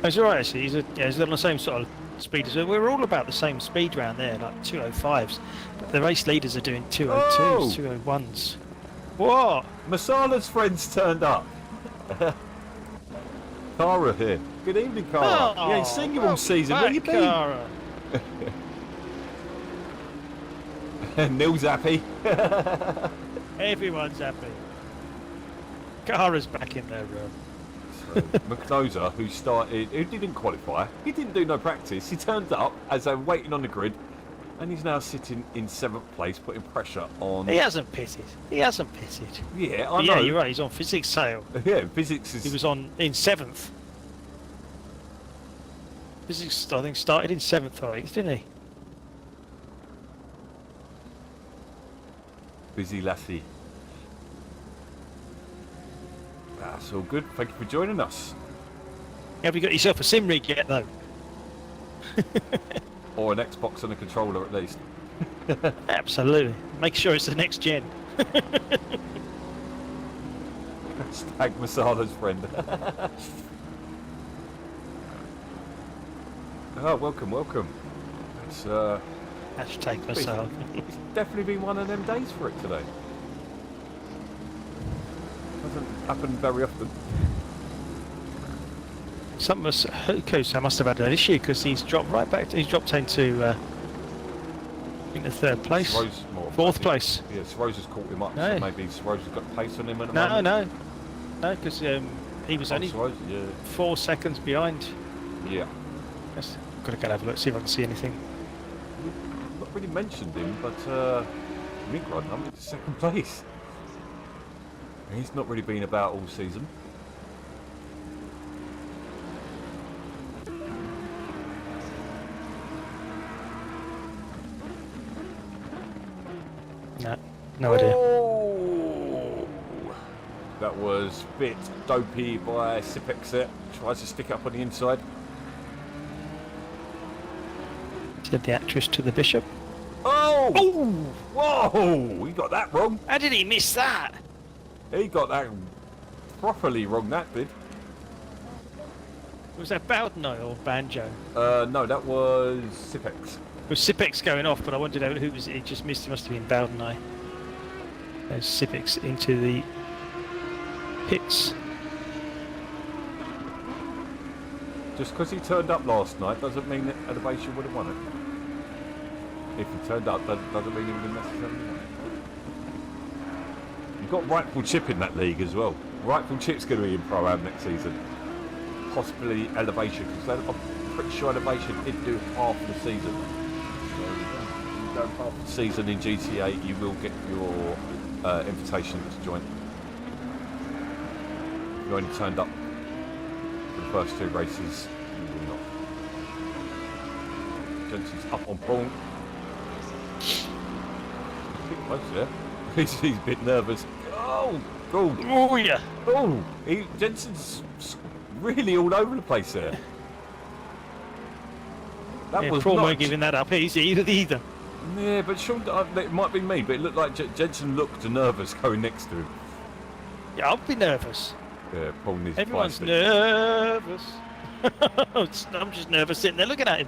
It's alright actually, he's on the same sort of speed as well. We're all about the same speed round there, like 205s. But the race leaders are doing 202s, 201s. What? Masala's friends turned up. Cara here. Good evening, Cara. Oh, you ain't seen you all season. Where you been? Cara. Neil's happy. Everyone's happy. Cara's back in their room. So, McNoza, who didn't qualify, he didn't do no practice. He turned up as they were waiting on the grid, and he's now sitting in 7th place, putting pressure on. He hasn't pitted. Yeah, Yeah, I know. Yeah, you're right. He's on physics sale. Yeah, physics is. He was in 7th. Physics, I think, started in 7th, I think, didn't he? Busy lassie. That's all good. Thank you for joining us. Have you got yourself a sim rig yet, though? Or an Xbox and a controller at least. Absolutely. Make sure it's the next gen. Hashtag Masala's friend. Oh, welcome. It's Hashtag myself. it's definitely been one of them days for it today. Doesn't happen very often. Kusa must have had an issue because he's dropped right back. He's dropped into I think the 3rd place, 4th place. Yeah, Rose has caught him up, No. so maybe Rose has got pace on him at the moment. No, because he was only Rose, yeah. 4 seconds behind. Yeah. Yes, got to go and have a look, see if I can see anything. Not really mentioned him, but Mick Rodnum into 2nd place. He's not really been about all season. No idea. Oh! That was a bit dopey by Sipex there. Tries to stick up on the inside. Said the actress to the bishop. Oh! Oh! Whoa! He got that wrong. How did he miss that? He got that properly wrong, that did. Was that Bowdeno or Banjo? No, that was Sipex. It was Sipex going off, but I wondered who was it. He just missed. It must have been Bowdeno. There's Sipex into the pits. Just because he turned up last night doesn't mean that Elevation would have won it. If he turned up, doesn't mean he would have necessarily won it. You've got Rightful Chip in that league as well. Rightful Chip's going to be in Pro-Am next season. Possibly Elevation, because I'm pretty sure Elevation did do half the season. So, if you go half the season in GTA, you will get your invitation to join. You only turned up for the first 2 races, you will not. Jensen's up on Paul. Pretty close there. He's a bit nervous. Oh, cool. Oh yeah. Oh, Jensen's really all over the place there. That was Paul not won't giving that up easy either. Yeah, but Sean, it might be me, but it looked like Jensen looked nervous going next to him. Yeah, I'll be nervous. Yeah, Paul needs Everyone's plastic. nervous. I'm just nervous sitting there looking at him.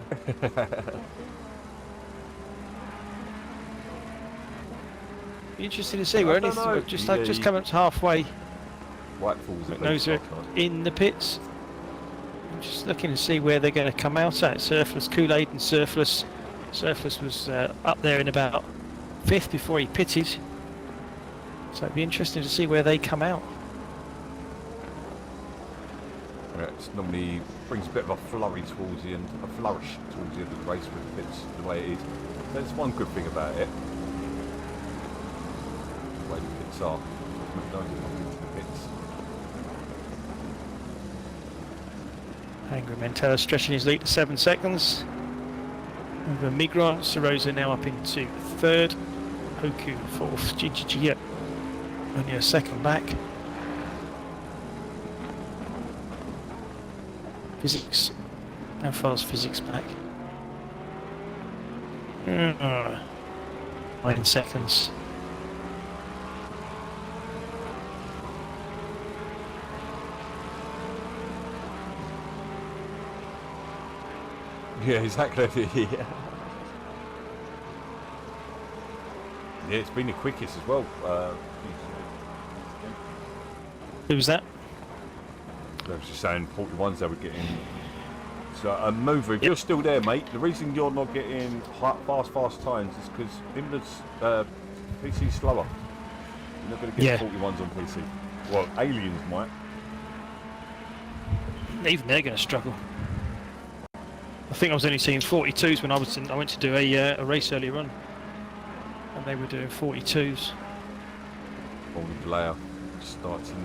Be interesting to see. We're only just come up to halfway. Right falls at Those are in the pits. I'm just looking to see where they're going to come out at. Surfless, Kool-Aid and Surfless. Surfless was up there in about 5th before he pitted. So it'd be interesting to see where they come out. Yeah, it's normally brings a bit of a flurry towards the end, a flourish towards the end of the race with the pits the way it is. There's one good thing about it. The way the pits are. The pits. Angry Mentella stretching his lead to 7 seconds. Over Migron, Sarosa now up into 3rd. Hoku 4th. GGG only a second back. Physics. How far is Physics back? 9 seconds. Yeah, exactly. Yeah, it's been the quickest as well. Who was that? I was just saying 41s they were getting. So, Mover, if you're still there, mate, the reason you're not getting fast times is because Imla's PC's slower. You're not going to get 41s on PC. Well, Aliens might. Even they're going to struggle. I think I was only seeing 42s when I went to do a race earlier on, and they were doing 42s. Only Blair starting to.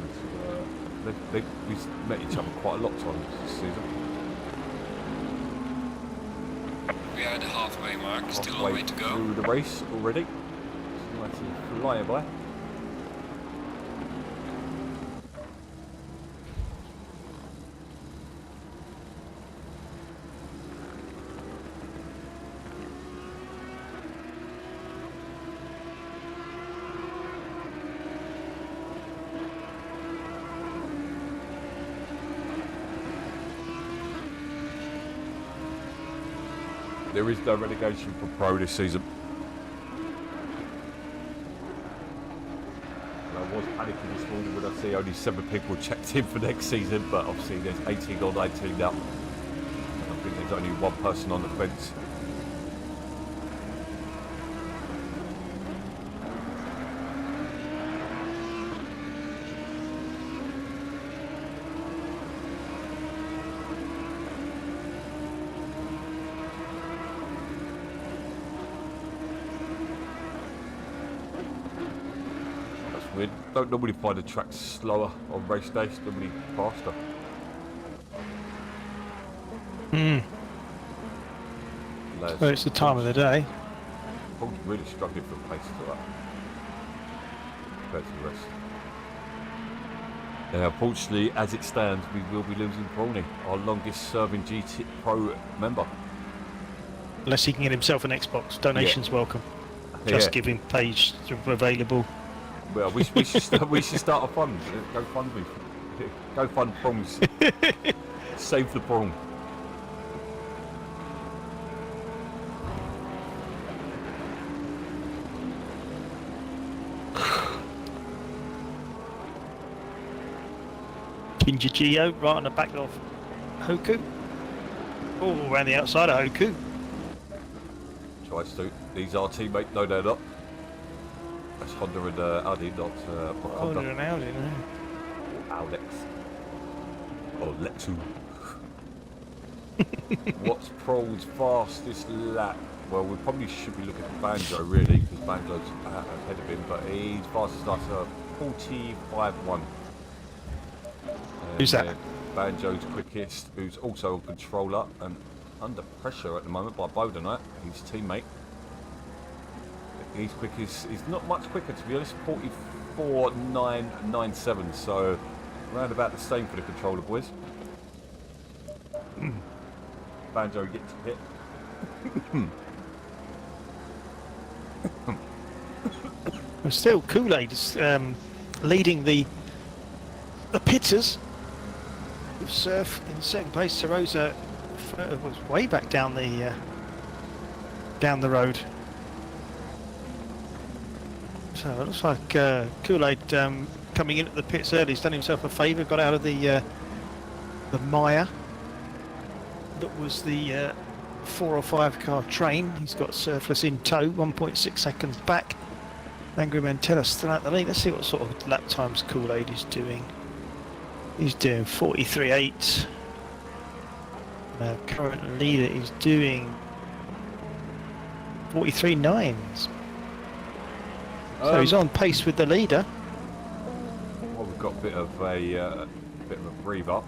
We've met each other quite a lot of times this season. We are at the halfway mark, still a Halfway way to go. through the race already. It's nice to fly by. There is no relegation for Pro this season. I was panicking this morning when I see only 7 people checked in for next season, but obviously there's 18 or 19 now. And I think there's only one person on the fence. We don't normally find the tracks slower on race days, normally faster. Well, it's the time of the day. I'm really struggling for places like that compared to the rest. Unfortunately, as it stands, we will be losing Brawny, our longest serving GT Pro member. Unless he can get himself an Xbox. Donations welcome. Just giving page available. Well, we should start a fund. Go fund me. Go fund prongs. Save the prong. Kinja Geo right on the back of Hoku. Oh, around the outside of Hoku. Tries to. These are teammates. No, they're not. That's Honda and Audi, not Honda and Audi, no. Or Audex. Or Lexu. What's Pro's fastest lap? Well, we probably should be looking at Banjo, really, because Banjo's ahead of him, but he's fastest lap 45.1. Who's that? Banjo's quickest, who's also a controller and under pressure at the moment by Bodenite, his teammate. He's quickest, he's not much quicker to be honest, 44.997, so around about the same for the controller boys. Banjo gets hit. Well, still, Kool-Aid is leading the pitters. With Surf in second place, Sarosa was way back down the road. So it looks like Kool-Aid coming in at the pits early. He's done himself a favour, got out of the mire. That was the 4 or 5 car train. He's got Surplus in tow, 1.6 seconds back. Angry Mantella still out the lead. Let's see what sort of lap times Kool-Aid is doing. He's doing 43.8. Now current leader is doing 43.9. So he's on pace with the leader. Well, we've got a bit of a breather.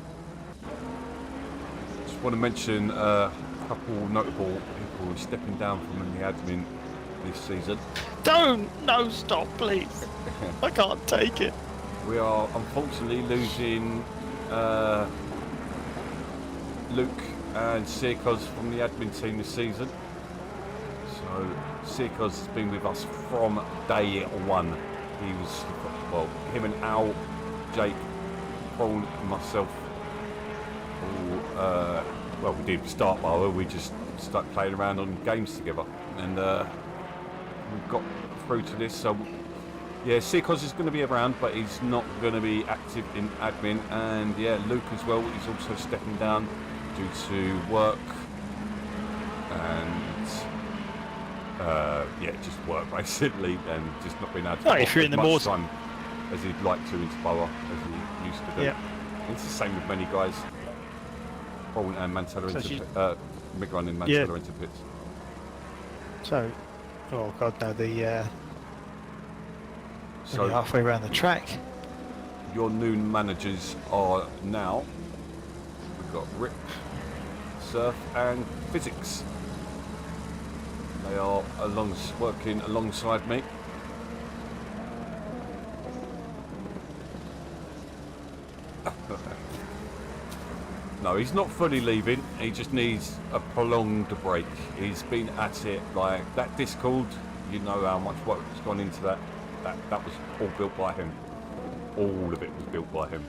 Just want to mention a couple notable people stepping down from the admin this season. No, stop, please. I can't take it. We are unfortunately losing Luke and Sirkos from the admin team this season. So Sirkos has been with us from day one. He was, well, him and Al, Jake, Paul and myself, all, well, we didn't start by, we just started playing around on games together. And we've got through to this, so yeah, Sirkos is going to be around, but he's not going to be active in admin. And yeah, Luke as well, he's also stepping down due to work and yeah, just work basically, and just not being able to put if you're in the much time as he'd like to into BoA as he used to do. Yeah. It's the same with many guys. Paul and Mantella So into Migron and Mantella into pits. So, oh god, no, the So only halfway around the track. your new managers are now, we've got Rip, Surf and Physics. They are working alongside me. No, he's not fully leaving. He just needs a prolonged break. He's been at it like that Discord. You know how much work has gone into that. That was all built by him. All of it was built by him.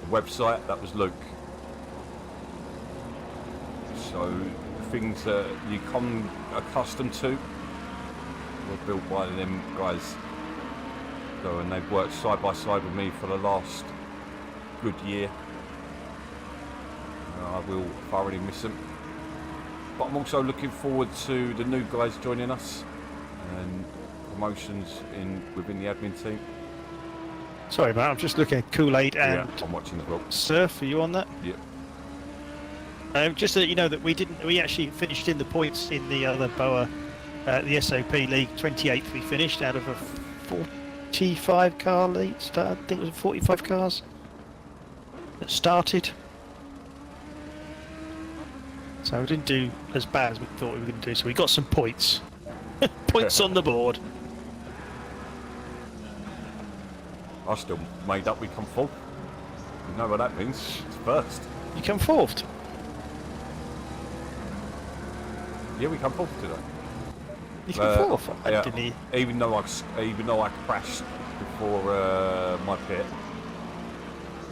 The website, that was Luke. So things that you come accustomed to were built by them guys. So, and they've worked side by side with me for the last good year. I will thoroughly miss them. But I'm also looking forward to the new guys joining us and promotions within the admin team. Sorry, mate, I'm just looking at Kool-Aid and Yeah, I'm watching as well. Surf. Are you on that? Yep. Just so that you know that we actually finished in the points in the other BoA, the SOP League. 28th we finished out of a 45 car lead start. I think it was 45 cars that started. So we didn't do as bad as we thought we were going to do. So we got some points. Points on the board. I still made up we come fourth. You know what that means? It's first. You come fourth. Yeah, we come fourth today. You come fourth. Yeah, Didn't even though I crashed before my pit.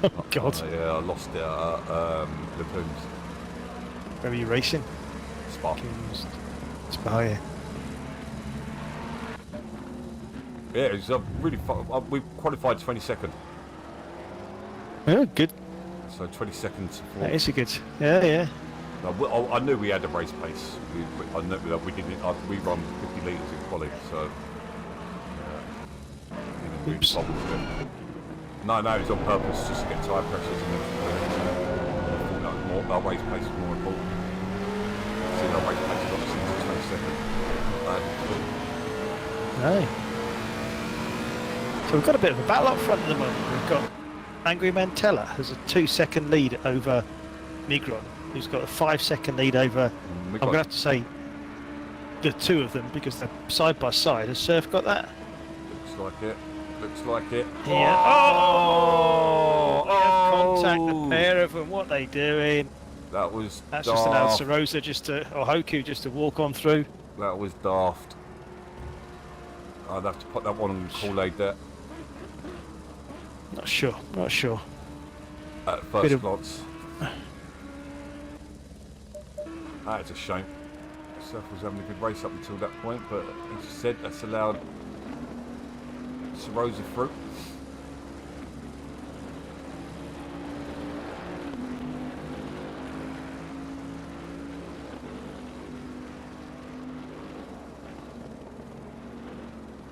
Oh God. Yeah, I lost it at Lapoons. Where were you racing? Spa. Spa, yeah. Yeah, it was really fun. We qualified 22nd. Oh, good. So 22nd to 4th. That is a good. Yeah, yeah. I knew we had a race pace. I knew that we didn't. We run 50 litres in quali, so. Oops. No, it was on purpose, just to get tyre pressures and everything. Our race pace is more important. See, our race pace is obviously 22nd. No. So we've got a bit of a battle up front at the moment. We've got Angry Mantella has a 2-second lead over Migron, who's got a 5-second lead over. I'm going to have to say the two of them because they're side by side. Has Surf got that? Looks like it. Looks like it. Yeah. Oh! We have contact, the pair of them. What are they doing? That was That's daft. just allowed Sarosa or Hoku just to walk on through. That was daft. I'd have to put that one on Kool-Aid there. Not sure. At first glance. That's a shame. Surf was having a good race up until that point, but as you said, that's allowed Rosa through.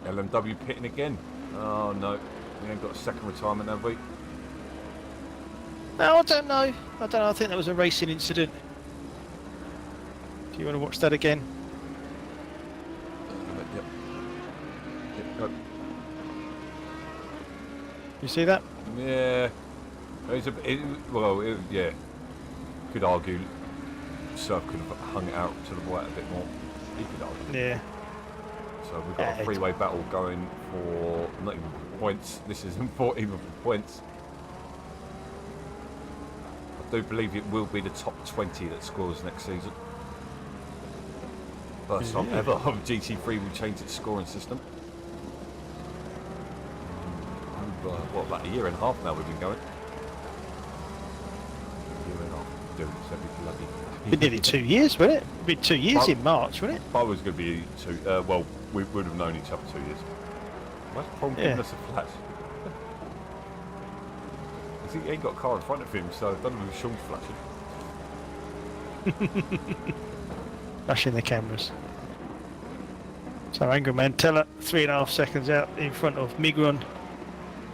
LMW pitting again. Oh no, we ain't got a second retirement, have we? No, I don't know. I think that was a racing incident. Do you want to watch that again? Yep. Yep, You see that? yeah. Yeah. Could argue Surf could have hung it out to the right a bit more. He could argue. Yeah. So we've got a three-way battle going for not even points. This isn't for even for points. I do believe it will be the top 20 that scores next season. First time ever GT3 will change its scoring system. What, about a year and a half now we've been going? A year and a half doing this every bloody. Been nearly 2 years, wasn't it? Been 2 years in March, wasn't it? If I was going to be two, well, we would have known each other 2 years. Why's Prom giving us a flash? He ain't got a car in front of him, so I don't know if Sean's flashing. Flashing the cameras. So Angry Mantella, 3.5 seconds out in front of Migron,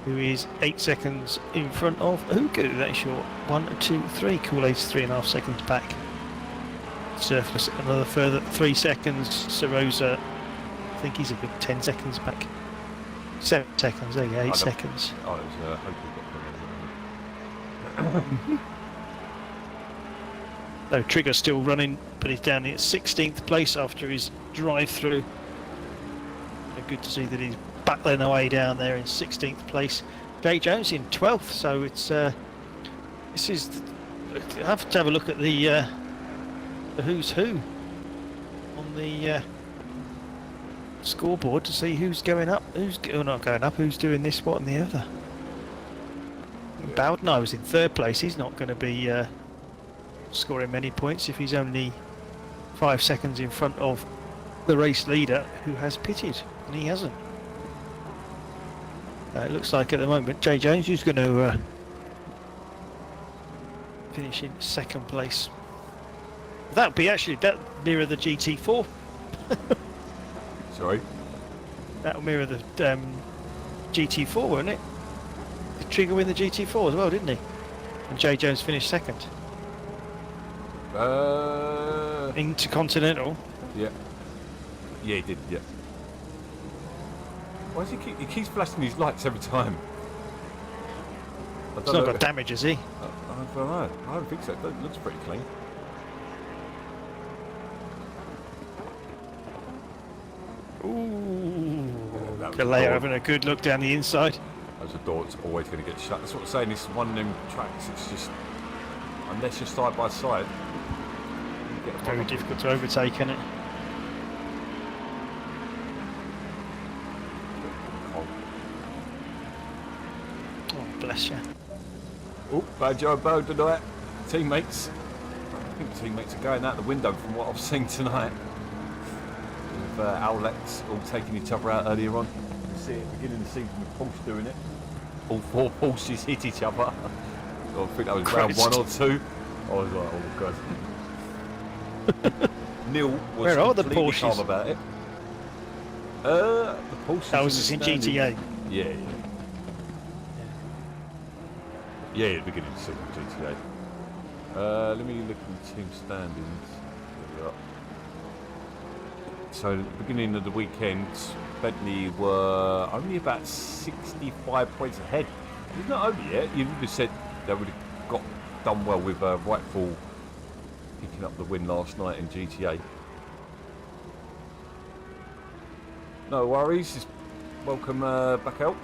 who is 8 seconds in front of Ugu. That is short. 1, 2, 3. Kool-Aid's 3.5 seconds back. Surface another further 3 seconds. Sarosa, I think he's a good 10 seconds back. 7 seconds, there you go, 8 seconds. Oh, it was hopefully No, Trigger's still running, but he's down at 16th place after his drive through. Good to see that he's battling away down there in 16th place. Jay Jones in 12th, so it's this is. I have to have a look at the who's who on the scoreboard to see who's going up, who's not going up, who's doing this, what, and the other. Bowden was in 3rd place. He's not going to be scoring many points if he's only 5 seconds in front of the race leader who has pitted, and he hasn't. It looks like at the moment Jay Jones who's going to finish in 2nd place. That would be actually that mirror the GT4. Sorry? That will mirror the GT4, won't it? Did Trigger win the GT4 as well, didn't he? And Jay Jones finished 2nd. Intercontinental. Yeah. Yeah, he did, yeah. Why does he keeps flashing his lights every time? He's not got damage, has he? I don't know. I don't think so. It looks pretty clean. Ooh. Yeah, Kalea having a good look down the inside. As a door, it's always going to get shut. That's what I'm saying. This is one of them tracks. It's just, unless you're side by side, you get Very difficult to overtake, isn't it? Oh, bless you. Oh, Badger and Bo tonight. Teammates. I think teammates are going out the window from what I've seen tonight. With Owlex all taking each other out earlier on. You can see it at the beginning of the season with Porsche doing it. All 4 Porsches hit each other. I think that was round 1 or 2. I was like, oh god. Neil was Where are the completely Porsches? calm about it. The Porsches. That was in GTA. Yeah. Yeah, at the beginning of the season GTA. Let me look at the team standings. There we are. So at the beginning of the weekend, Bentley were only about 65 points ahead. It's not over yet. You would have said they would have done well with Rightful picking up the win last night in GTA. No worries. Just welcome back out.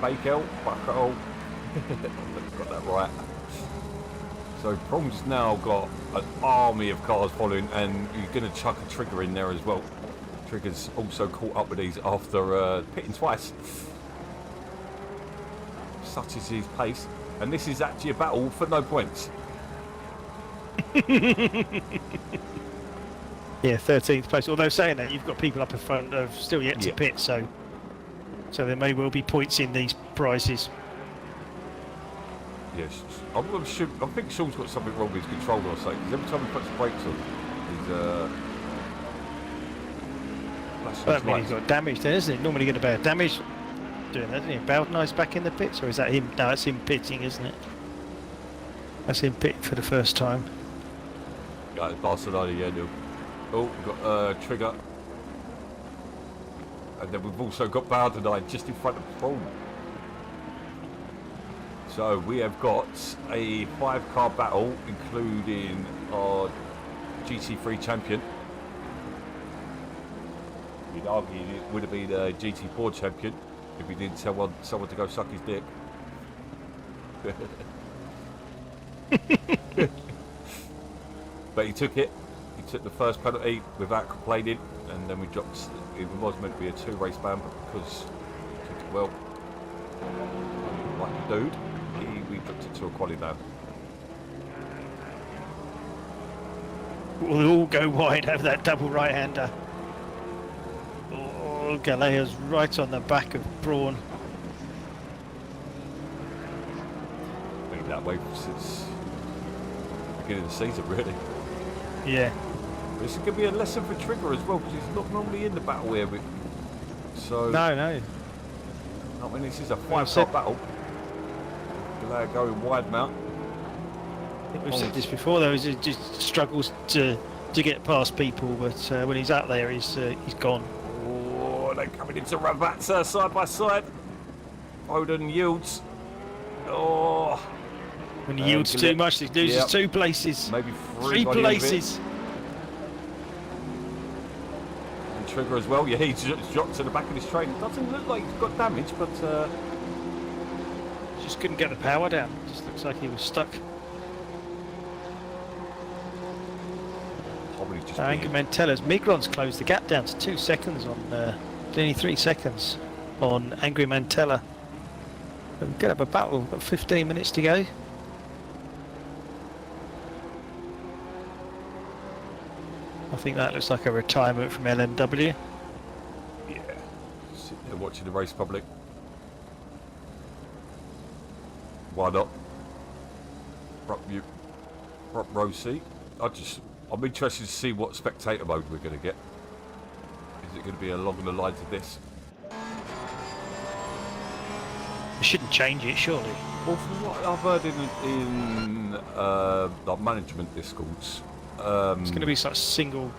Back out. Got that right. So Prom's now got an army of cars following, and you're going to chuck a Trigger in there as well. Trigger's also caught up with these after pitting twice. Such is his pace, and this is actually a battle for no points. Yeah, 13th place. Although saying that, you've got people up in front of still yet to pit, so So there may well be points in these prizes. Yes, I think Sean's got something wrong with his controller or something, because every time he puts the brakes on, he's That means he's got damage then, isn't it? Normally get about damage doing that, isn't he? Bowden's back in the pits, or is that him? No, that's him pitting, isn't it? That's him pitting for the first time. Yeah, it's Barcelona, yeah, no. Oh, we've got Trigger. And then we've also got Bowden just in front of Paul. So we have got a 5-car battle, including our GT3 champion. You'd argue it would have been a GT4 champion if he didn't tell someone to go suck his dick. But he took it. He took the first penalty without complaining, and then we dropped. It was meant to be a 2-race ban, but because he took it well, like a dude, we dropped it to a quali now. We'll all go wide over that double right-hander. Oh, Galea's right on the back of Braun. Been that way since the beginning of the season, really. Yeah. This is going to be a lesson for Trigger as well, because he's not normally in the battle here. So No. I mean, this is a 5-car battle. Galea going wide mount. I think we've said this before, though. He just struggles to get past people, but when he's out there, he's gone. Oh, they're coming into Ravatsa side by side. Bowden yields. Oh. When he yields too much, he loses 2 places. Maybe 3 places. And Trigger as well. Yeah, he's just dropped to the back of his train. It doesn't look like he's got damage, but Just couldn't get the power down. Just looks like he was stuck. probably just. Angry Mantella's Migron's closed the gap down to 2 seconds on only 3 seconds on Angry Mantella. We'll get up a battle. We've got 15 minutes to go. I think that looks like a retirement from LMW. Yeah. Sitting there watching the race public. Why not? Front row seat. I'm interested to see what spectator mode we're going to get. Is it going to be along the lines of this? You shouldn't change it, surely. Well, from what I've heard in like management discords, It's going to be such single.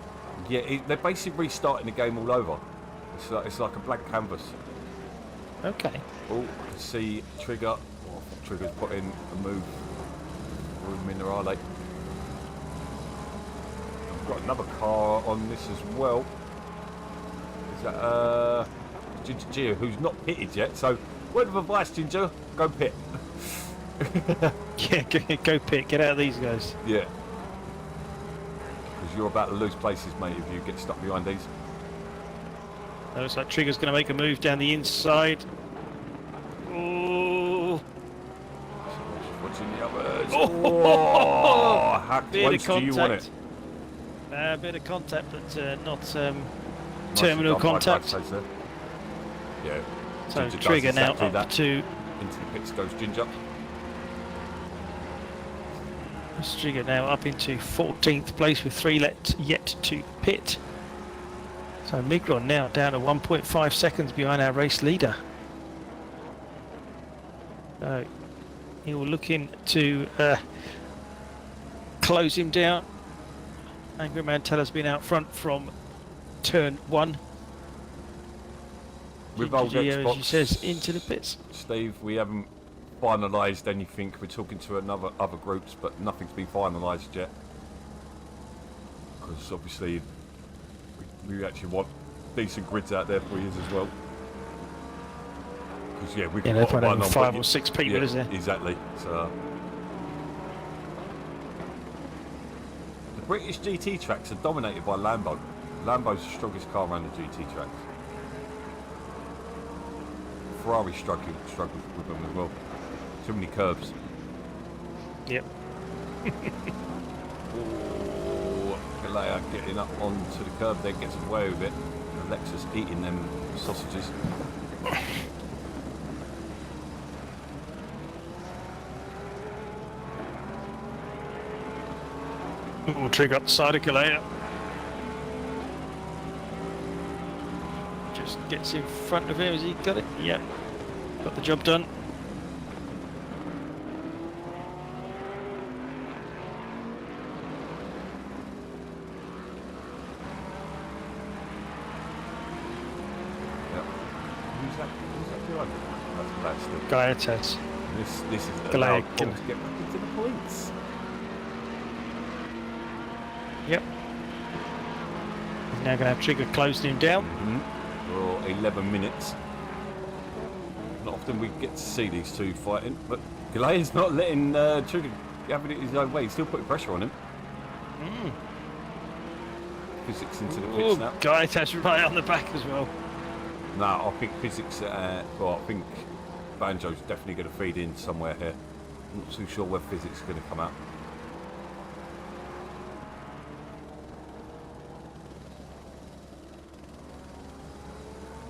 yeah, they're basically restarting the game all over. It's like a blank canvas. Okay. Oh, I can see Trigger. Oh, Trigger's put in a move. Minerale. I've got another car on this as well. Is that Ginger Gio, who's not pitted yet? So, word of advice, Ginger, go pit. Yeah, go pit. Get out of these guys. Yeah. Because you're about to lose places, mate, if you get stuck behind these. Looks like Trigger's going to make a move down the inside. Oh, Watching the others. Oh, how close do you want it? A bit of contact, but not Nicely terminal done by contact. Drive Chaser. Yeah. So Ginger does Trigger now exactly up that. to. Into the pits goes Ginger. Trigger now up into 14th place with 3 yet to pit. So Migron now down to 1.5 seconds behind our race leader. So he will looking to close him down. Angry Mantella's been out front from turn 1. With old Gio, Xbox, as he says, into the pits. Steve, we haven't finalised anything. We're talking to other groups, but nothing's been finalised yet. Because obviously we actually want decent grids out there for you as well. Because yeah, we've Yeah, got they're one on 5 but or 6 people, yeah, isn't there? Exactly. So the British GT tracks are dominated by Lambo. Lambo's the strongest car around the GT tracks. Ferrari struggles with them as well. Too many curves. Yep. Oh, Galea getting up onto the curb, then gets away with it. Alexis eating them sausages. We'll trigger up the side of Galea. Just gets in front of him. Has he got it? Yep. Got the job done. Who's that driver? That's the Gaiates. This is Galea. allowed Paul to get back into the points. Yep. He's now going to have Trigger closing him down. For 11 minutes. Not often we get to see these two fighting, but Galea's not letting Trigger have it his own way. He's still putting pressure on him. Physics into the pits now. Gaiates right on the back as well. No, I think physics. Well, I think Banjo's definitely going to feed in somewhere here. I'm not too sure where physics is going to come out.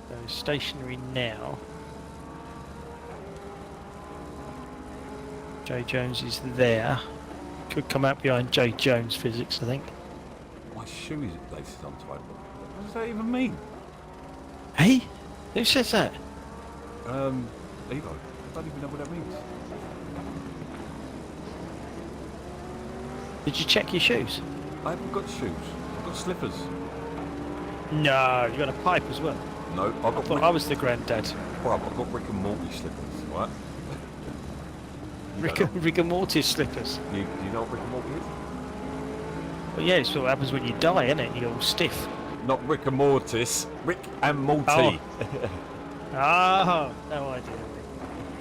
So stationary now. Jay Jones is there. Could come out behind Jay Jones physics, I think. My shoe is laces untied. What does that even mean? Hey? Who says that? Evo. I don't even know what that means. Did you check your shoes? I haven't got shoes. I've got slippers. No, you got a pipe as well. No, I've got. I thought I was the granddad. Well, I've got Rick and Morty slippers, right? Rick and Morty slippers. You know what Rick and Morty is? Well, yeah, it's what happens when you die, isn't it? You're all stiff. Not Rick and Mortis. Rick and Morty. Oh, no idea.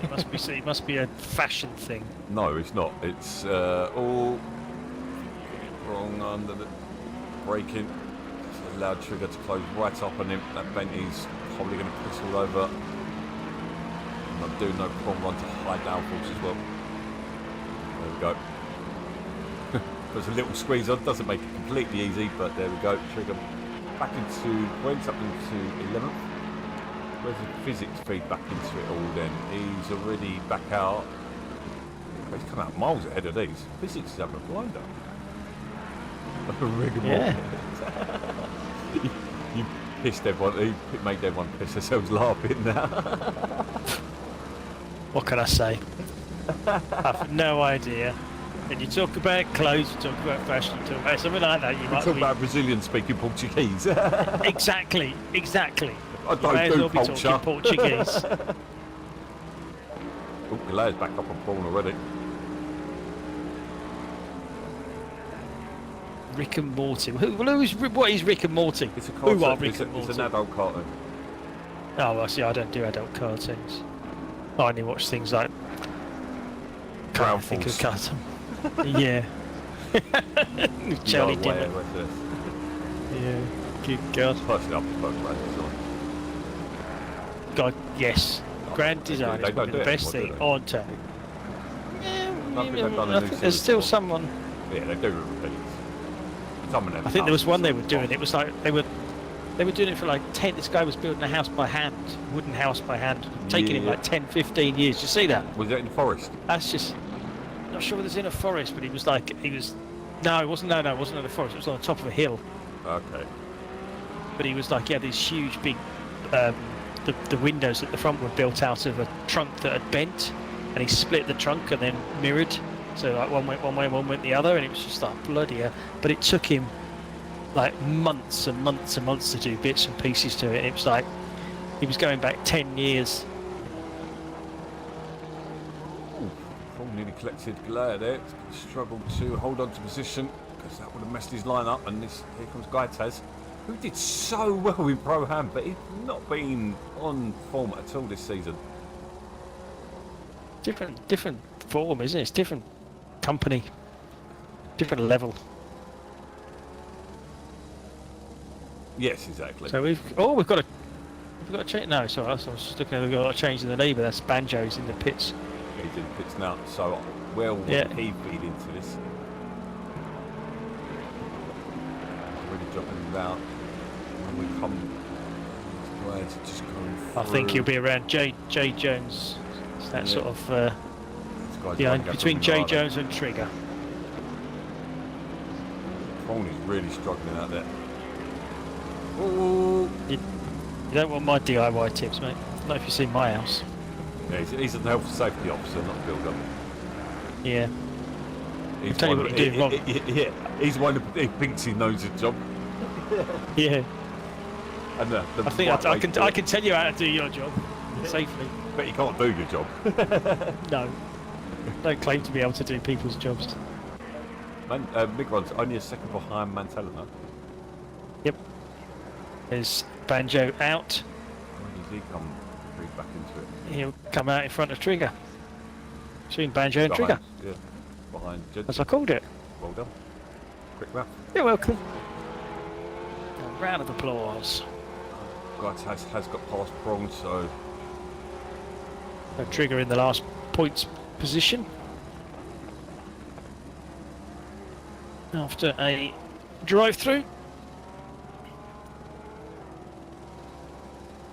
It must be a fashion thing. No, it's not. It's all wrong under the braking. It's allowed Trigger to close right up on him. That Bentley's probably going to piss all over. And I'm doing no problem run to high downforce as well. There we go. There's a little squeeze on. Doesn't make it completely easy, but there we go. Trigger back into points, up into 11th. Where's the physics feed back into it all then? He's already back out. He's come out miles ahead of these. Physics is having a blinder. Yeah. You pissed everyone. You made everyone piss themselves laughing now. What can I say? I've no idea. When you talk about clothes, you talk about fashion, you talk about something like that, you might Talk be... about Brazilian speaking Portuguese. Exactly. I You may as well don't be do talking culture. Portuguese. Oh, Galea's back up on prawn already. Rick and Morty. What is Rick and Morty? It's a cartoon. Who are Rick and It's Morty? an adult cartoon. Oh, well, see, I don't do adult cartoons. I only watch things like... Ground Can't think of Force. cartoon. Yeah. Charlie No way, Dimmock. where's this? Yeah. Good God. Personally, I prefer Grand Design. God, yes. Grand design they is don't probably do the it best anymore, thing do on tape. I think they've done a I new think there's series still before. someone... Yeah, they do repeats. Some of them. I think there was one they were doing. It It was like they were doing it for like 10. This guy was building a house by hand, wooden house by hand, taking him Yeah. like 10, 15 years. You see that? Was it in the forest? That's just not sure whether it's in a forest, but he was. No, it wasn't. No, it wasn't in a forest. It was on the top of a hill. Okay. But he was like, yeah, these huge big. The windows at the front were built out of a trunk that had bent, and he split the trunk and then mirrored. So like one went one way, one went the other, and it was just like bloody hell. But it took him like months and months and months to do bits and pieces to it. It was like he was going back 10 years. Paul nearly collected Galea there. Struggled to hold on to position because that would have messed his line up. And here comes Gaiates, who did so well in Pro-Am, but he's not been on form at all this season. Different form, isn't it? It's different company, different level. Yes, exactly. So we've got a change. No, sorry, I was just looking at we've got a change in the lead, but that's Banjo's in the pits. He's in the pits now. So where will Yeah. he feed into this? Really dropping him down. When we come, these guys are just going through. I think he'll be around Jay Jones. It's that sort of These guys behind, are between going Jay hard. Jones and Trigger. Phone is really struggling out there. Oh, You don't want my DIY tips, mate. Not if you've seen my house. yeah, he's a health and safety officer, not a builder. Yeah. He's tell you one what of- you're doing wrong. Yeah, he's one of he thinks he knows his job. Yeah. And the I think right I way to do I it. can tell you how to do your job safely. But you can't do your job. No. Don't claim to be able to do people's jobs. Migron's only a second behind Mantella now. Yep. There's Banjo out. When does he come back into it? He'll come out in front of Trigger. Between Banjo and Trigger. Yeah, behind Jensen. As I called it. Well done. Quick lap. You're welcome. A round of applause. Guys has got past Prong, so A Trigger in the last points position. After a drive-through.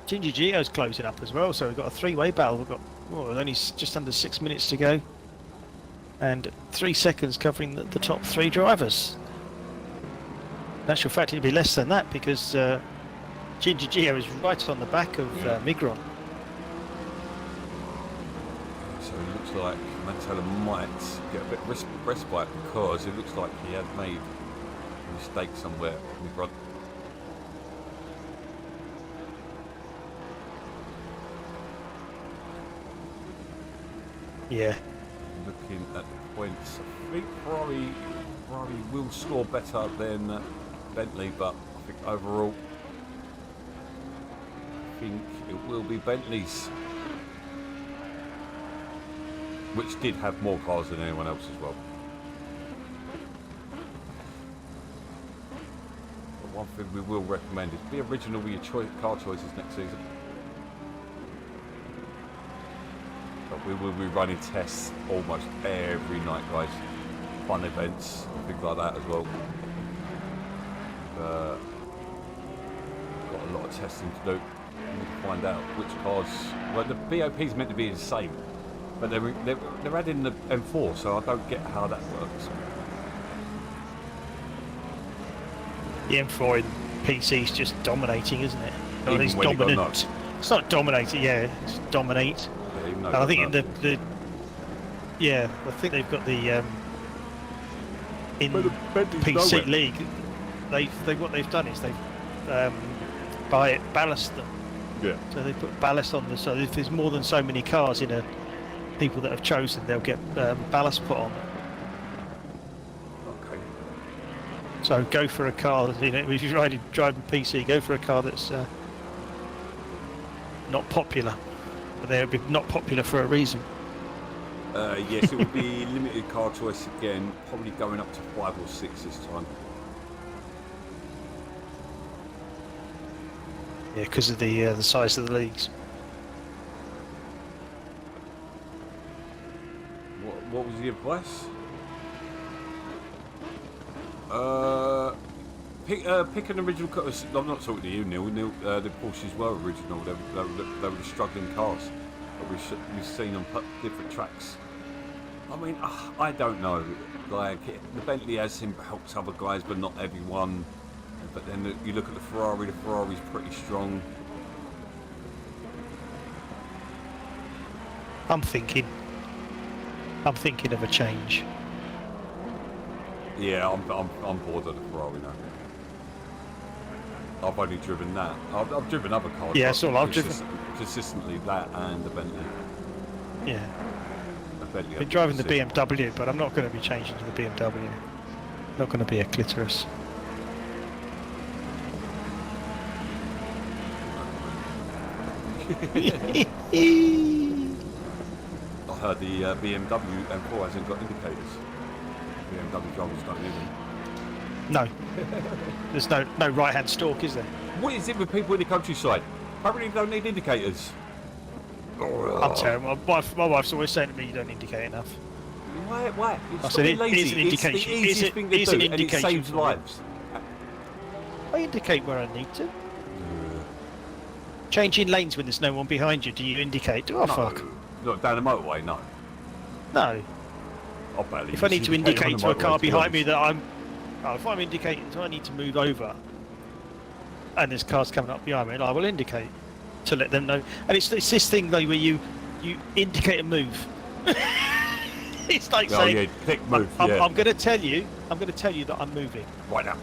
Ginger Geo's closing up as well, so we've got a three-way battle. We've got only just under 6 minutes to go, and 3 seconds covering the top three drivers. In actual fact, it'd be less than that because Ginger Geo is right on the back of Migron. so it looks like Mantella might get a bit respite because it looks like he had made a mistake somewhere in the front. Yeah, Looking at the points, I think Ferrari will score better than Bentley, but I think overall, I think it will be Bentley's, which did have more cars than anyone else as well. But one thing we will recommend is be original with your car choices next season. But we will be running tests almost every night, guys. Fun events, things like that as well. Got a lot of testing to do. We need to find out which cars. Well, the BOP is meant to be the same, but they're adding the M4, so I don't get how that works. the M4 in PC is just dominating, isn't it? Or Even it's when you got dominant. nuts. It's not dominating, yeah, it's dominate. Yeah, even though And I think they've in got the yeah, I think they've got the in But the Bentley's PC nowhere. League. They what they've done is they've ballast them. Yeah. So they put ballast on them. So if there's more than so many cars in a people that have chosen, they'll get ballast put on them. Okay. So go for a car that, you know, if you're driving PC, go for a car that's not popular. But they'll be not popular for a reason. Yes, it would be limited car choice again, probably going up to 5 or 6 this time. Yeah, because of the size of the leagues. What was the advice? Pick an original car. I'm not talking to you, Neil. The Porsches were original. They were the struggling cars that we've seen on different tracks. I mean, I don't know. Like the Bentley has helps other guys, but not everyone. But then you look at the Ferrari. The Ferrari's pretty strong. I'm thinking of a change. Yeah, I'm bored of the Ferrari now. I've only driven that. I've driven other cars. Yeah, but that's all I've driven. Consistently that and the Bentley. Yeah, The Bentley. I've been driving the BMW, but I'm not going to be changing to the BMW. Not going to be a clitoris. I heard the BMW M4 hasn't got indicators. BMW drivers don't need them. No, there's no right-hand stalk, is there? What is it with people in the countryside? Apparently they don't need indicators. I'm terrible. My wife's always saying to me, "You don't indicate enough." Why? It's I said not it is lazy. an It's the indication. easiest thing to It's do, an and it indication saves for me. lives. I indicate where I need to. Changing lanes when there's no one behind you. Do you indicate? Oh No. fuck. Not down the motorway, no. No. I barely If I need use to indicator indicate on to the a car motorway, to be behind me honest. that I'm Oh, if I'm indicating, so I need to move over, and there's cars coming up behind me, I will indicate to let them know. And it's this thing though where you indicate and move. It's like saying, yeah, click move. I'm going to tell you that I'm moving. Right now.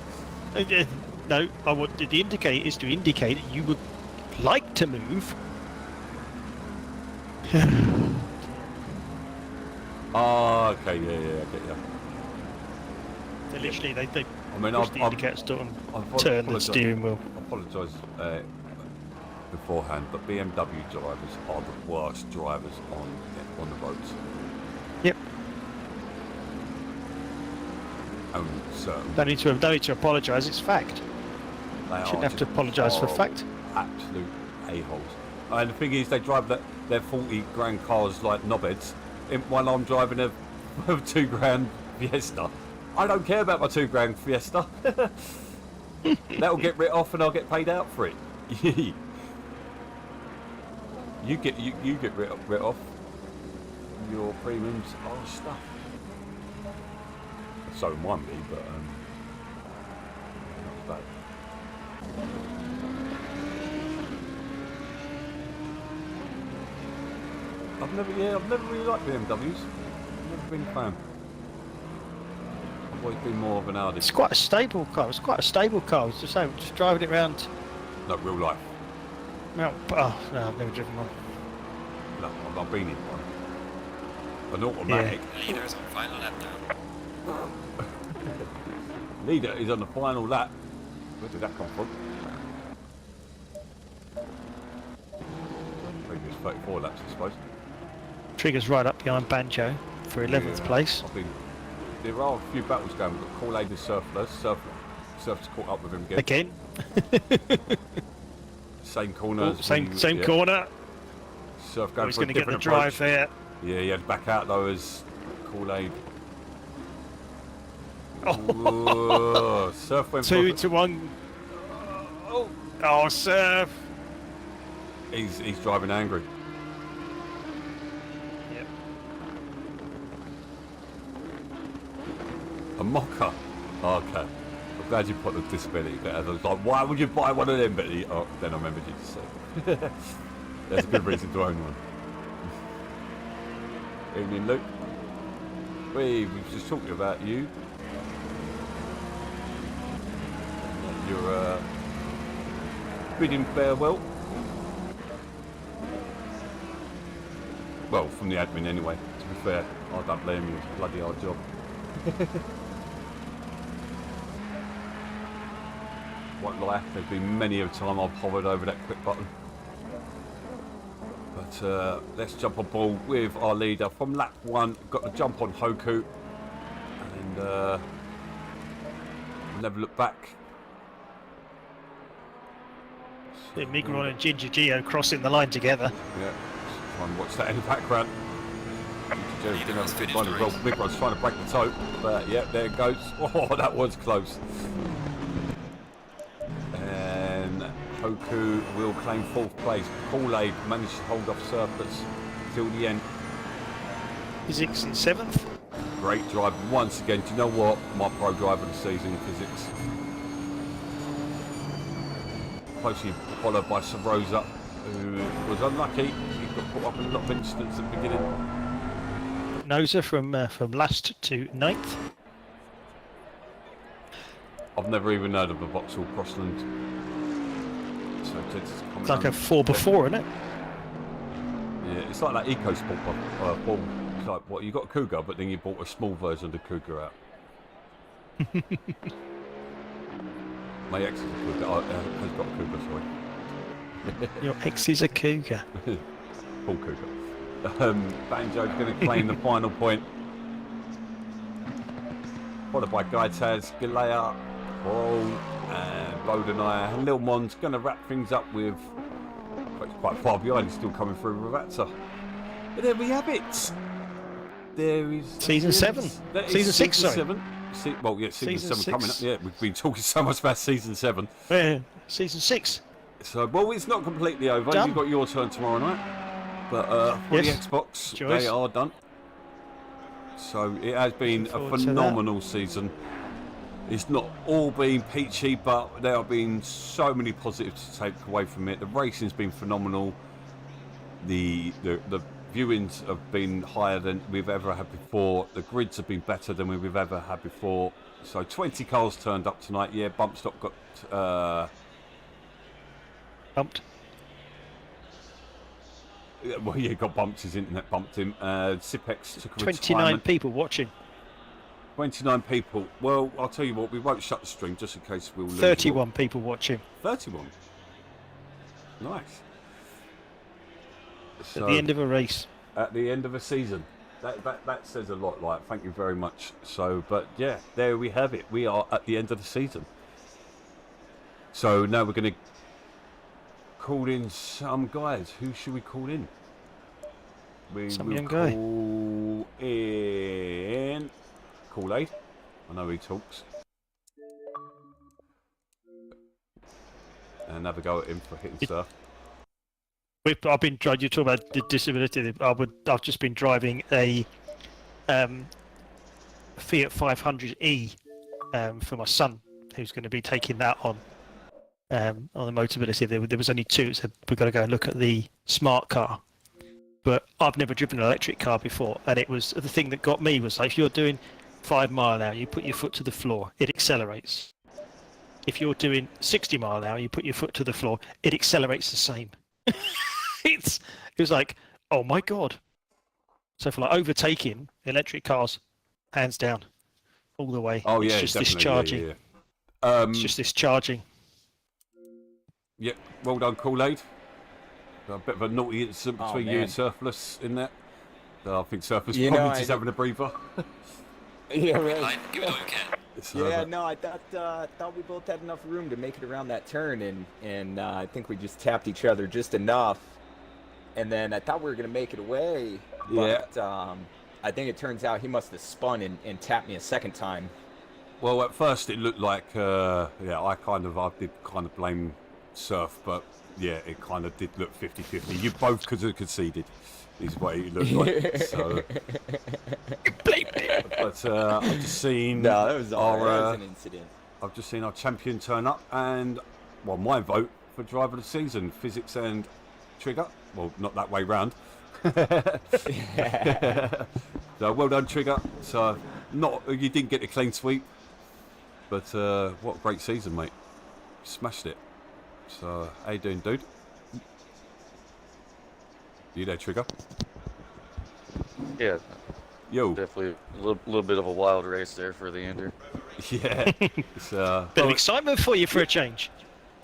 No, I want the indicate is to indicate that you would like to move. Oh, okay, yeah, I get you. They literally, they I mean, push the indicators to turn the steering wheel. I apologise beforehand, but BMW drivers are the worst drivers on the roads. Yep. Don't need to apologise. It's fact. They Shouldn't have to apologise for fact. Absolute a-holes. And the thing is, they drive their 40 grand cars like knobheads, while I'm driving a 2 grand Fiesta. I don't care about my 2 grand Fiesta. That'll get written off, and I'll get paid out for it. you get written off. Your premiums are stuff. So might be, but not bad. I've never really liked BMWs. I've never been a fan. I've always been more of an Audi. It's quite a stable car. It's quite a stable car. It's just driving it around. Not real life. No, no, I've never driven one. No, I've been in one. An automatic. Yeah. Leader's on final lap now. Leader is on the final lap. Where did that come from? Previous 34 laps, I suppose. Trigger's right up behind Banjo for 11th place. There are a few battles going. We've got Kool-Aid and Surfless. Surf's caught up with him again. Same corner. Same corner. Surf going he's for a going to get the different drive approach. there. Yeah, he had to back out though as Kool-Aid. Surf went 2 to 1. Oh, Surf. He's driving angry. Yep. A mocker. Okay. I'm glad you put the disability bit. I was like, why would you buy one of them? But then I remembered you just said. There's a good reason to own one. Evening, Luke. We were just talking about you. You're bidding farewell. Well, from the admin anyway. To be fair, I don't blame you. It's a bloody hard job. Won't lie, there's been many a time I've hovered over that quit button. But let's jump on board with our leader from lap 1. Got the jump on Hoku, and never look back. So, Migron and Ginger Geo crossing the line together. Yeah, try and watch that in the background. Migron's trying to break the toe, but yeah, there it goes. Oh, that was close. And Hoku will claim 4th place. Kool-Aid managed to hold off Surplus till the end. Physics in 7th. Great drive once again. Do you know what? My pro driver of the season in physics. Closely followed by Sarosa, who was unlucky. He got caught up in a lot of incidents at the beginning. Nosa from last to 9th. I've never even heard of a Vauxhall Crossland. So It's like a 4x4, isn't it? Yeah, it's like that EcoSport ball. It's like, what, you got a Cougar, but then you bought a small version of the Cougar out. My ex is a Cougar. Has got a Cougar, sorry. Your ex is a Cougar. Full Cougar. Banjo's going to claim the final point. Followed by Gaitaz, Galea, Paul, and Bodenai. And Lil Mon's going to wrap things up with. Well, it's quite far behind, he's still coming through Ravazza. But there we have it. There is. Season 7. Season 6, sorry. 7. Well, yeah, season 7 coming up. Yeah, we've been talking so much about season 7. Yeah, season 6. So, well, it's not completely over. Done. You've got your turn tomorrow night. But for the Xbox, they are done. So it has been a phenomenal season. It's not all been peachy, but there have been so many positives to take away from it. The racing's been phenomenal. The viewings have been higher than we've ever had before. The grids have been better than we've ever had before. So 20 cars turned up tonight. Yeah, Bump Stop got Bumped. well, yeah, got bumped. His internet bumped him. Sipex took a 29 retirement. people watching. 29 people. Well, I'll tell you what, we won't shut the stream just in case we'll lose. 31 people watching. 31. Nice. At the end of a race. At the end of a season. That says a lot, like, thank you very much. So, but yeah, there we have it. We are at the end of the season. So now we're going to call in some guys. Who should we call in? Some young guy. Call in Kool-Aid. I know he talks. And have a go at him for hitting stuff. I've been driving. You talk about the disability. I've just been driving a Fiat 500e for my son, who's going to be taking that on the Motability. There was only two, so we've got to go and look at the smart car. But I've never driven an electric car before, and it was the thing that got me was like, if you're doing 5 mile an hour, you put your foot to the floor, it accelerates. If you're doing 60 mile an hour, you put your foot to the floor, it accelerates the same. It was like, oh my god. So for like overtaking electric cars, hands down, all the way. Oh, it's yeah, just definitely. this charging. Yeah. It's just this charging. Yep, well done, Kool-Aid. A bit of a naughty incident between you and Surfless in that. I think Surfless probably just having a breather. Yeah, really. Give it all you can. Yeah, no, I thought we both had enough room to make it around that turn, and I think we just tapped each other just enough, and then I thought we were gonna make it away, but I think it turns out he must have spun and tapped me a second time. Well, at first it looked like, I did kind of blame Surf, but yeah, it kind of did look 50-50. You both could have conceded, is what it looked like. So. But I've just seen that was an incident. I've just seen our champion turn up, and well, my vote for driver of the season, Physics and Trigger. Well, not that way round. So well done, Trigger. So you didn't get a clean sweep, but what a great season, mate. Smashed it. So how you doing, dude? You there, Trigger? Yeah. Yo. Definitely a little bit of a wild race there for the ender. Yeah. It's, Bit of excitement for you for a change.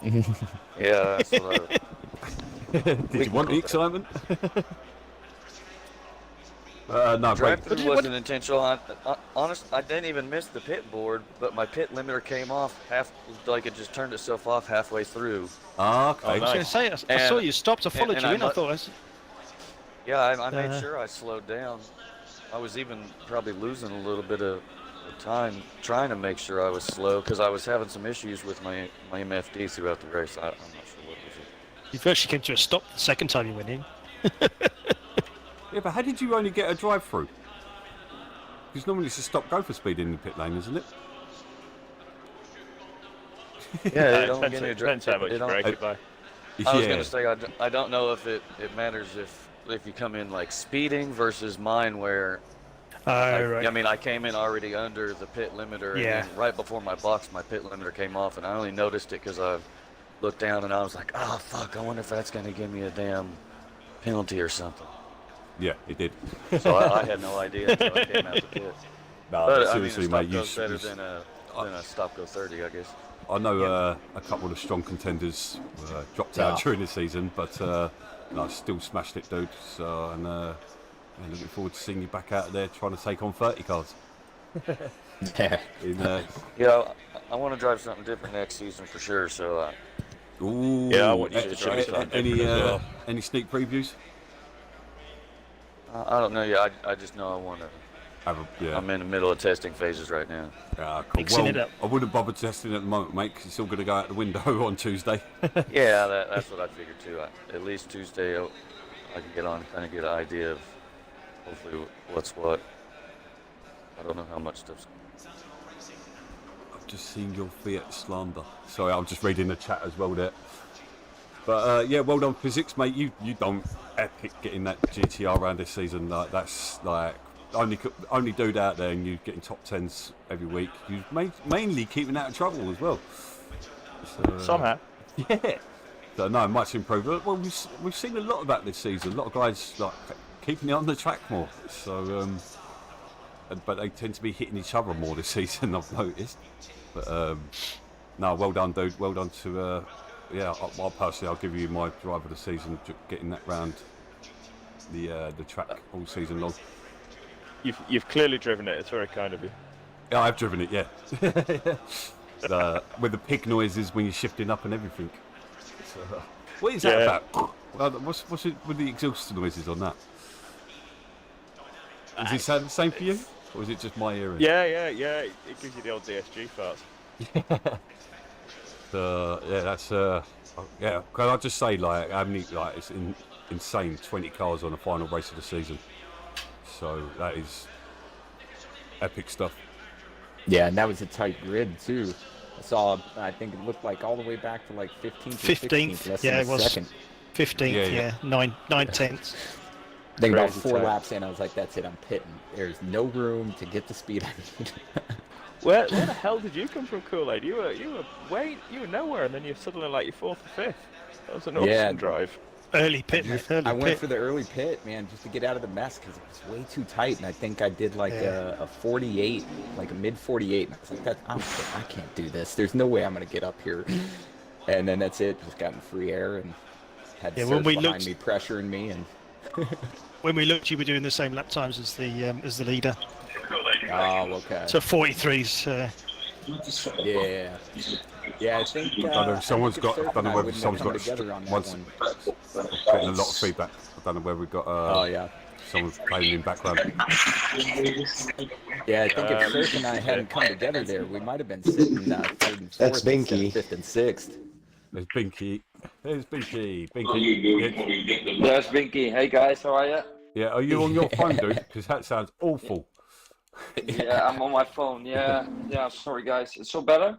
Yeah, that's what Did you want the excitement? No, drive-through wasn't intentional. Honest, I didn't even miss the pit board, but my pit limiter came off like it just turned itself off halfway through. Ah, okay. I was going to say, I saw you stopped. I followed you in. I thought. Yeah, I made sure I slowed down. I was even probably losing a little bit of time trying to make sure I was slow because I was having some issues with my MFD throughout the race. I'm not sure what was it. You virtually came to a stop the second time you went in. Yeah, but how did you only get a drive-through? Because normally it's a stop-go for speed in the pit lane, isn't it? Yeah, it depends how much you break it by. I was going to say, I don't know if it matters if you come in like speeding versus mine where right. I mean, I came in already under the pit limiter, and then right before my box, my pit limiter came off, and I only noticed it because I looked down and I was like, oh, fuck, I wonder if that's going to give me a damn penalty or something. Yeah, it did. So I had no idea until I came out the pit. No, but seriously, I mean, mate, a stop goes better than a stop go 30, I guess. I know a couple of strong contenders dropped out during the season, but I still smashed it, dude. So, and looking forward to seeing you back out there trying to take on 30 cars. Yeah, I want to drive something different next season for sure. So. Ooh, yeah, I want you to drive something different as well. Any sneak previews? I don't know yet. I just know I want to. I'm in the middle of testing phases right now. Cool. Mixing it up. I wouldn't bother testing at the moment, mate, because it's all going to go out the window on Tuesday. Yeah, that's what I figured too. At least Tuesday, I can get on, kind of get an idea of hopefully what's what. I don't know how much stuff's. just seen your Fiat slander. Sorry, I'm just reading the chat as well there. But yeah, well done, Physics, mate. You done epic getting that GTR around this season. Like that's like only dude out there, and you getting top 10s every week. You mainly keeping out of trouble as well. So, Somehow. Yeah. So no, much improved. Well, we've seen a lot of that this season. A lot of guys like keeping it on the track more. So, but they tend to be hitting each other more this season. I've noticed. But no, well done, dude. Well done to. Yeah, I'll personally, I'll give you my driver of the season, getting that round the track all season long. You've clearly driven it. It's very kind of you. Yeah, I've driven it. Yeah. With the pig noises when you're shifting up and everything. So, what is that about? What's it with the exhaust noises on that? Does it sound the same for you, or is it just my earring? Yeah. It gives you the old DSG farts. Yeah, that's yeah. Can I just say, like, how many, like, it's insane. 20 cars on the final race of the season. So that is epic stuff. Yeah, and that was a tight grid too. I saw. I think it looked like all the way back to like 15th. 15th. Yeah, it was. Second. 15th. Yeah. 9/10. I think about Crazy 4 tight. laps in, I was like, "That's it. I'm pitting. There's no room to get the speed I need." Where the hell did you come from, Kool-Aid? You were nowhere, and then you're suddenly like your 4th or 5th. That was an awesome drive. Early pit. I went for the early pit, man, just to get out of the mess because it was way too tight, and I think I did like a 48, like a mid 48. And I was like, I can't do this. There's no way I'm gonna get up here. And then that's it. Just got in free air and had Serge behind me pressuring me. And when we looked, you were doing the same lap times as the leader. oh, okay. So 43s. Yeah, I think. I don't know if someone's got. I don't know whether someone's got. Getting a lot of feedback. I don't know whether we've got. Oh yeah. Someone's playing in background. Yeah, I think if Serge and I hadn't come together there, we might have been sitting 3rd and 4th. That's Binky. 5th and 6th. There's Binky. There's Binky. Binky. There's Binky. Hey guys, how are you? Yeah, are you on your phone, dude? Because that sounds awful. Yeah, I'm on my phone. Yeah. Sorry guys. It's so better.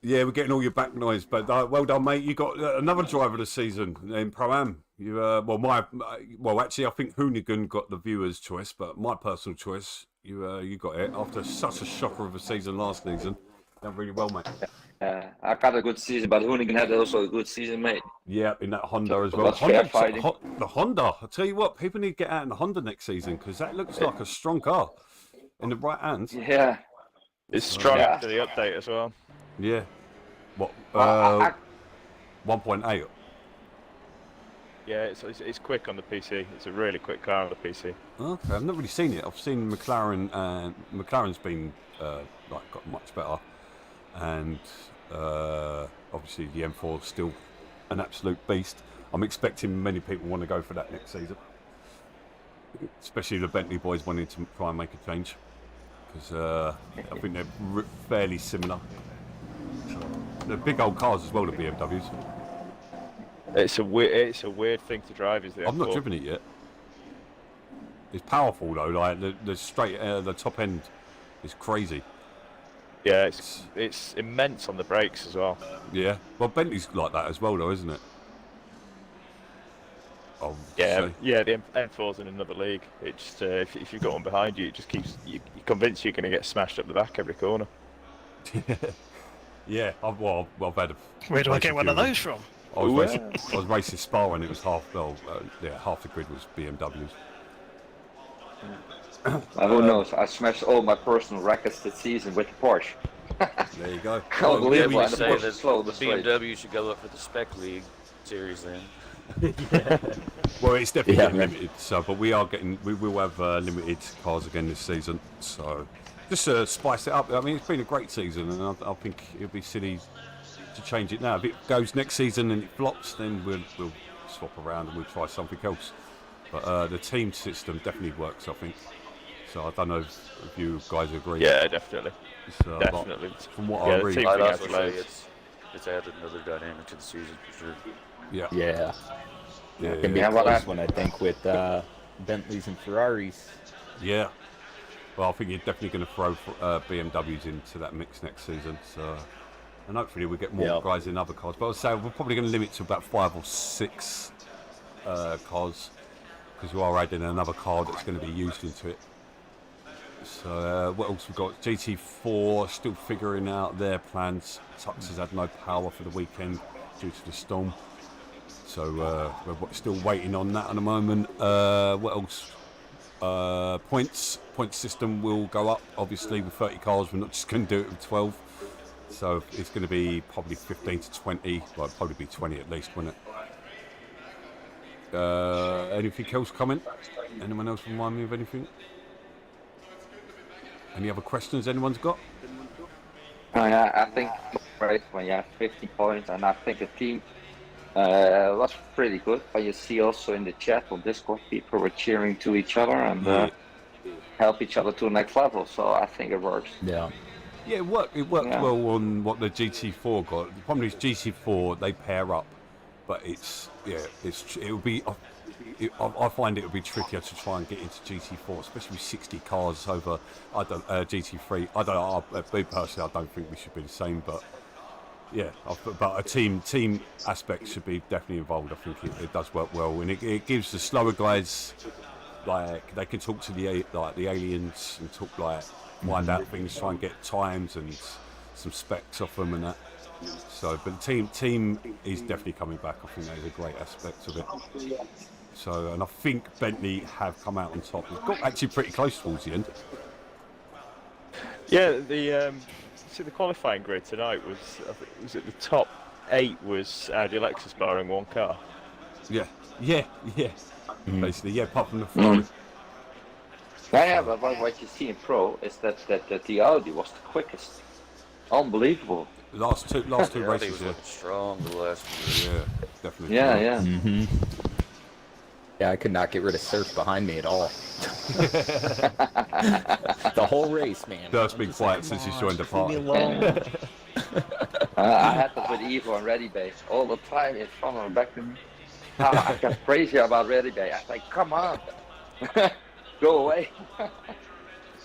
Yeah, we're getting all your back noise, but well done, mate. You got another driver of the season in Pro-Am. You actually, I think Hoonigan got the viewers' choice, but my personal choice, you got it after such a shocker of a season last season. Done really well, mate. I got a good season, but Hoonigan had also a good season, mate. Yeah, in that Honda as well. The Honda. I tell you what, people need to get out in the Honda next season because that looks like a strong car in the right hands. Yeah. It's strong after the update as well. Yeah. What? 1.8. Yeah, it's quick on the PC. It's a really quick car on the PC. Okay, I've not really seen it. I've seen McLaren, and McLaren's been got much better, and obviously the M4 is still an absolute beast. I'm expecting many people want to go for that next season, especially the Bentley boys wanting to try and make a change because I think they're fairly similar. They're big old cars as well, the BMWs. It's a weird thing to drive. Is the I've not M4. driven it yet. It's powerful though. Like the straight, the top end is crazy. Yeah, it's immense on the brakes as well. Yeah. Well, Bentley's like that as well, though, isn't it? Yeah. The M4's in another league. It just if you've got one behind you, it just keeps you convinced you're going to get smashed up the back every corner. Yeah. I've had a. Where do I get one of those from? I was racing Spa and it was half the grid was BMWs. Who knows? I smashed all my personal records this season with the Porsche. There you go. Can't believe we it. say The that slow, the BMW should go up for the Spec League series then. Well, it's definitely getting limited. So, but we will have limited cars again this season. So, just spice it up. I mean, it's been a great season, and I think it'd be silly to change it now. If it goes next season and it flops, then we'll swap around and we'll try something else. But the team system definitely works, I think. So I don't know if you guys agree. Yeah, definitely. Definitely. From what I read, I'd also say it's added another dynamic to the season for sure. Yeah. Yeah. It can be a close one, I think, with Bentleys and Ferraris. Yeah. Well, I think you're definitely going to throw BMWs into that mix next season. So, and hopefully we get more guys in other cars. But I would say we're probably going to limit to about 5 or 6 cars, because you are adding another car that's going to be used into it. So what else we've got? GT4 still figuring out their plans. Tux has had no power for the weekend due to the storm. So we're still waiting on that at the moment. What else? Points system will go up. Obviously, with 30 cars, we're not just going to do it with 12. So it's going to be probably 15 to 20. Well, it'll probably be 20 at least, won't it? Anything else coming? Anyone else remind me of anything? Any other questions anyone's got? I think when you have 50 points, and I think the team was pretty good. But you see also in the chat on Discord, people were cheering to each other and help each other to the next level. So I think it works. Yeah. Yeah, it worked well on what the GT4 got. The problem is GT4 they pair up, but it'll be. I find it would be trickier to try and get into GT4, especially with 60 cars over. GT3. I don't know. Me personally, I don't think we should be the same, but yeah. But a team aspect should be definitely involved. I think it does work well, and it gives the slower guys they can talk to the aliens and talk find out things, try and get times and some specs off them and that. So, but the team is definitely coming back. I think that is a great aspect of it. So, and I think Bentley have come out on top. We've got actually pretty close towards the end. Yeah, the qualifying grid tonight was at the top 8 was Audi Lexus barring one car. Yeah. Basically, yeah, apart from the Ferrari. Yeah, but what you see in Pro is that the Audi was the quickest. Unbelievable. Last two races, was strong the last few. Yeah, definitely. Yeah. Mm-hmm. Yeah, I could not get rid of Surf behind me at all. The whole race, man. That's been quiet since he's joined the party. I had that with Evo and Ready Bay all the time in front and back to me. I got crazy about Ready Bay. I was like, come on, go away.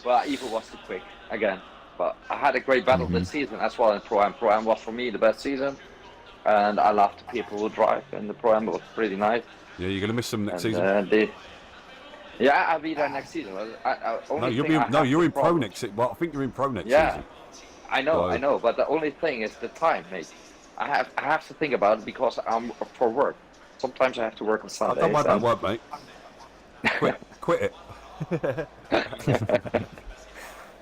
Well, Evo was too quick again. But I had a great battle this season as well in Pro-Am. Pro-Am was for me the best season. And I love the people who drive, and the Pro-Am was pretty nice. Yeah, you're going to miss them next season. I'll be there next season. You're in Pro next season. Well, I think you're in Pro next season. I know. But the only thing is the time, mate. I have to think about it because I'm for work. Sometimes I have to work on Sundays. Don't worry about work, mate. Quit it.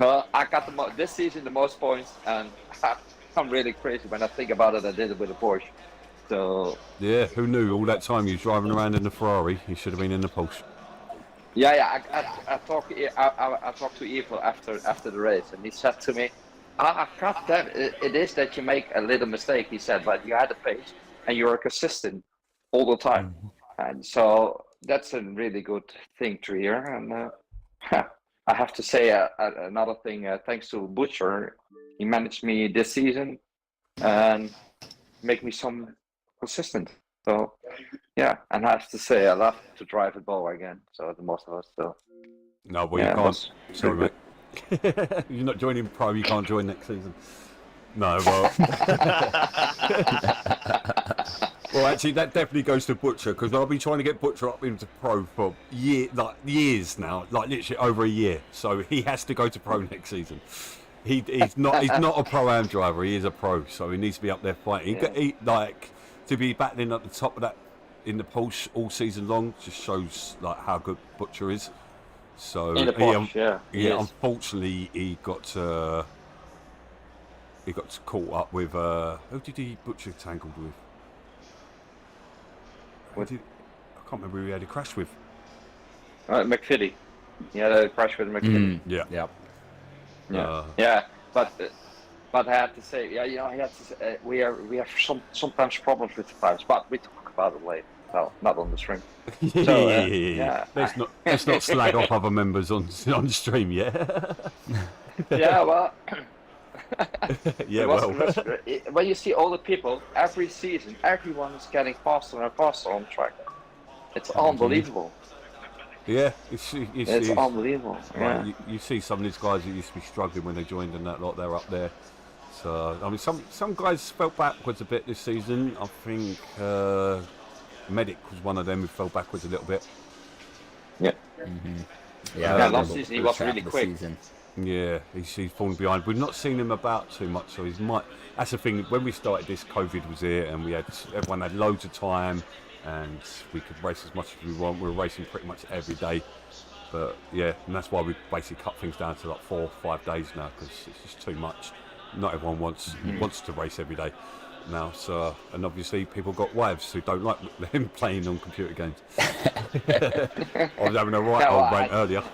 Well, I got this season the most points, and I'm really crazy when I think about it. I did it with a Porsche. So yeah, who knew all that time you was driving around in the Ferrari? You should have been in the Porsche. Yeah. I talked to Evo after the race, and he said to me, God damn, it is that you make a little mistake. He said, but you had the pace and you're consistent all the time, and so that's a really good thing to hear. And I have to say another thing. Thanks to Butcher, he managed me this season and make me some consistent. So yeah, and I have to say I love to drive a BoA again. So the most of us. So no, well you can't. Sorry, mate. You're not joining Pro. You can't join next season. No, well. Well, actually, that definitely goes to Butcher, because I've been trying to get Butcher up into Pro for years now, literally over a year. So he has to go to Pro next season. He's not a Pro-Am driver. He is a Pro, so he needs to be up there fighting. To be battling at the top of that in the Porsche all season long just shows how good Butcher is. So in the Porsche, unfortunately, he got caught up with who did he Butcher tangled with? I can't remember who he had a crash with. McFitty. He had a crash with McFitty. But I have to say, he had to say, we have sometimes problems with the tires, but we talk about it later. Well, not on the stream. So, Let's not slag off other members on the stream, yeah. Yeah, well. Well. When you see all the people every season, everyone is getting faster and faster on track. It's unbelievable. Yeah, It's unbelievable. Yeah. Right, you see some of these guys that used to be struggling when they joined and that lot, they're up there. So, I mean, some guys fell backwards a bit this season. I think Medic was one of them who fell backwards a little bit. Yeah. Yeah, last season he was really quick. Yeah, he's fallen behind. We've not seen him about too much, so he's might. That's the thing. When we started this, COVID was here, and everyone had loads of time, and we could race as much as we want. We were racing pretty much every day, but yeah, and that's why we basically cut things down to like 4 or 5 days now because it's just too much. Not everyone wants to race every day now. So, and obviously people got wives who don't like them playing on computer games. I was having a right old rant earlier.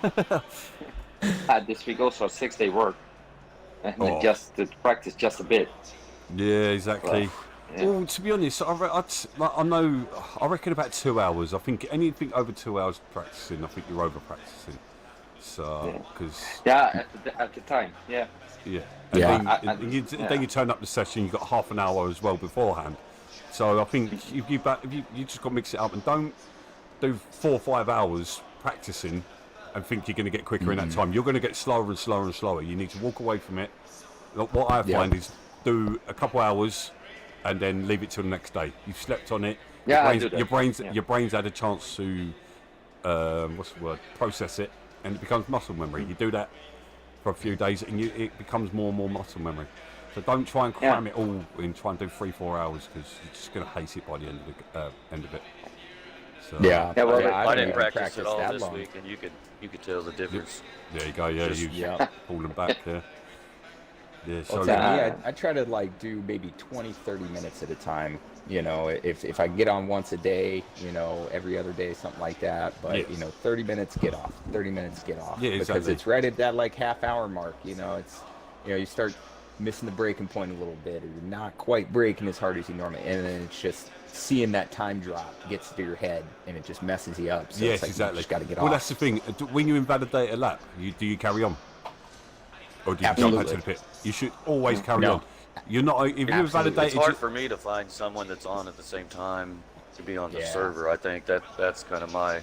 This week also 6-day work, and just to practice just a bit. Yeah, exactly. Well, to be honest, I reckon about 2 hours. I think anything over 2 hours practicing, I think you're over practicing. So, because at the time, yeah. Then you turn up the session. You got half an hour as well beforehand. So I think you just got to mix it up and don't do 4 or 5 hours practicing and think you're going to get quicker in that time. You're going to get slower and slower and slower. You need to walk away from it. What I find is do a couple hours and then leave it till the next day. You've slept on it. Your brain's had a chance to process it, and it becomes muscle memory. You do that for a few days and it becomes more and more muscle memory. So don't try and cram it all in. Try and do 3-4 hours because you're just going to hate it by the end of it. So, I didn't practice at all this week, and you could tell the difference. There you go. Yeah, you falling back there. Yeah, so I try to like do maybe 20-30 minutes at a time. You know, if I get on once a day, you know, every other day, something like that. But you know, 30 minutes get off. 30 minutes get off. Yeah, exactly. Because it's right at that like half-hour mark. You know, you start missing the braking point a little bit, or you're not quite braking as hard as you normally, and then it's just seeing that time drop gets to your head, and it just messes you up. So yes, it's like exactly. You just got to get off. Well, that's the thing. When you invalidate a lap, do you carry on, or do you jump back to the pit? You should always carry on. You're not. If you invalidate, it's hard for me to find someone that's on at the same time to be on the server. I think that's kind of my.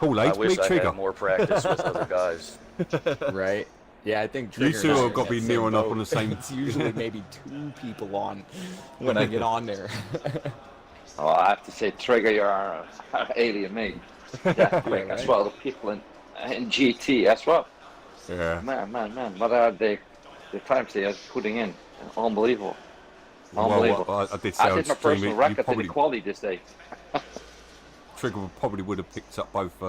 I wish I had more practice with other guys. Right. Yeah, I think you two have got to be near enough on the same. It's usually maybe 2 people on when I get on there. Oh, I have to say, Trigger, you are alien mate. Quick as well. The people in GT as well. Yeah. Man. What are the times they are putting in? Unbelievable. Well, I did my personal record in the quality this day. Trigger probably would have picked up both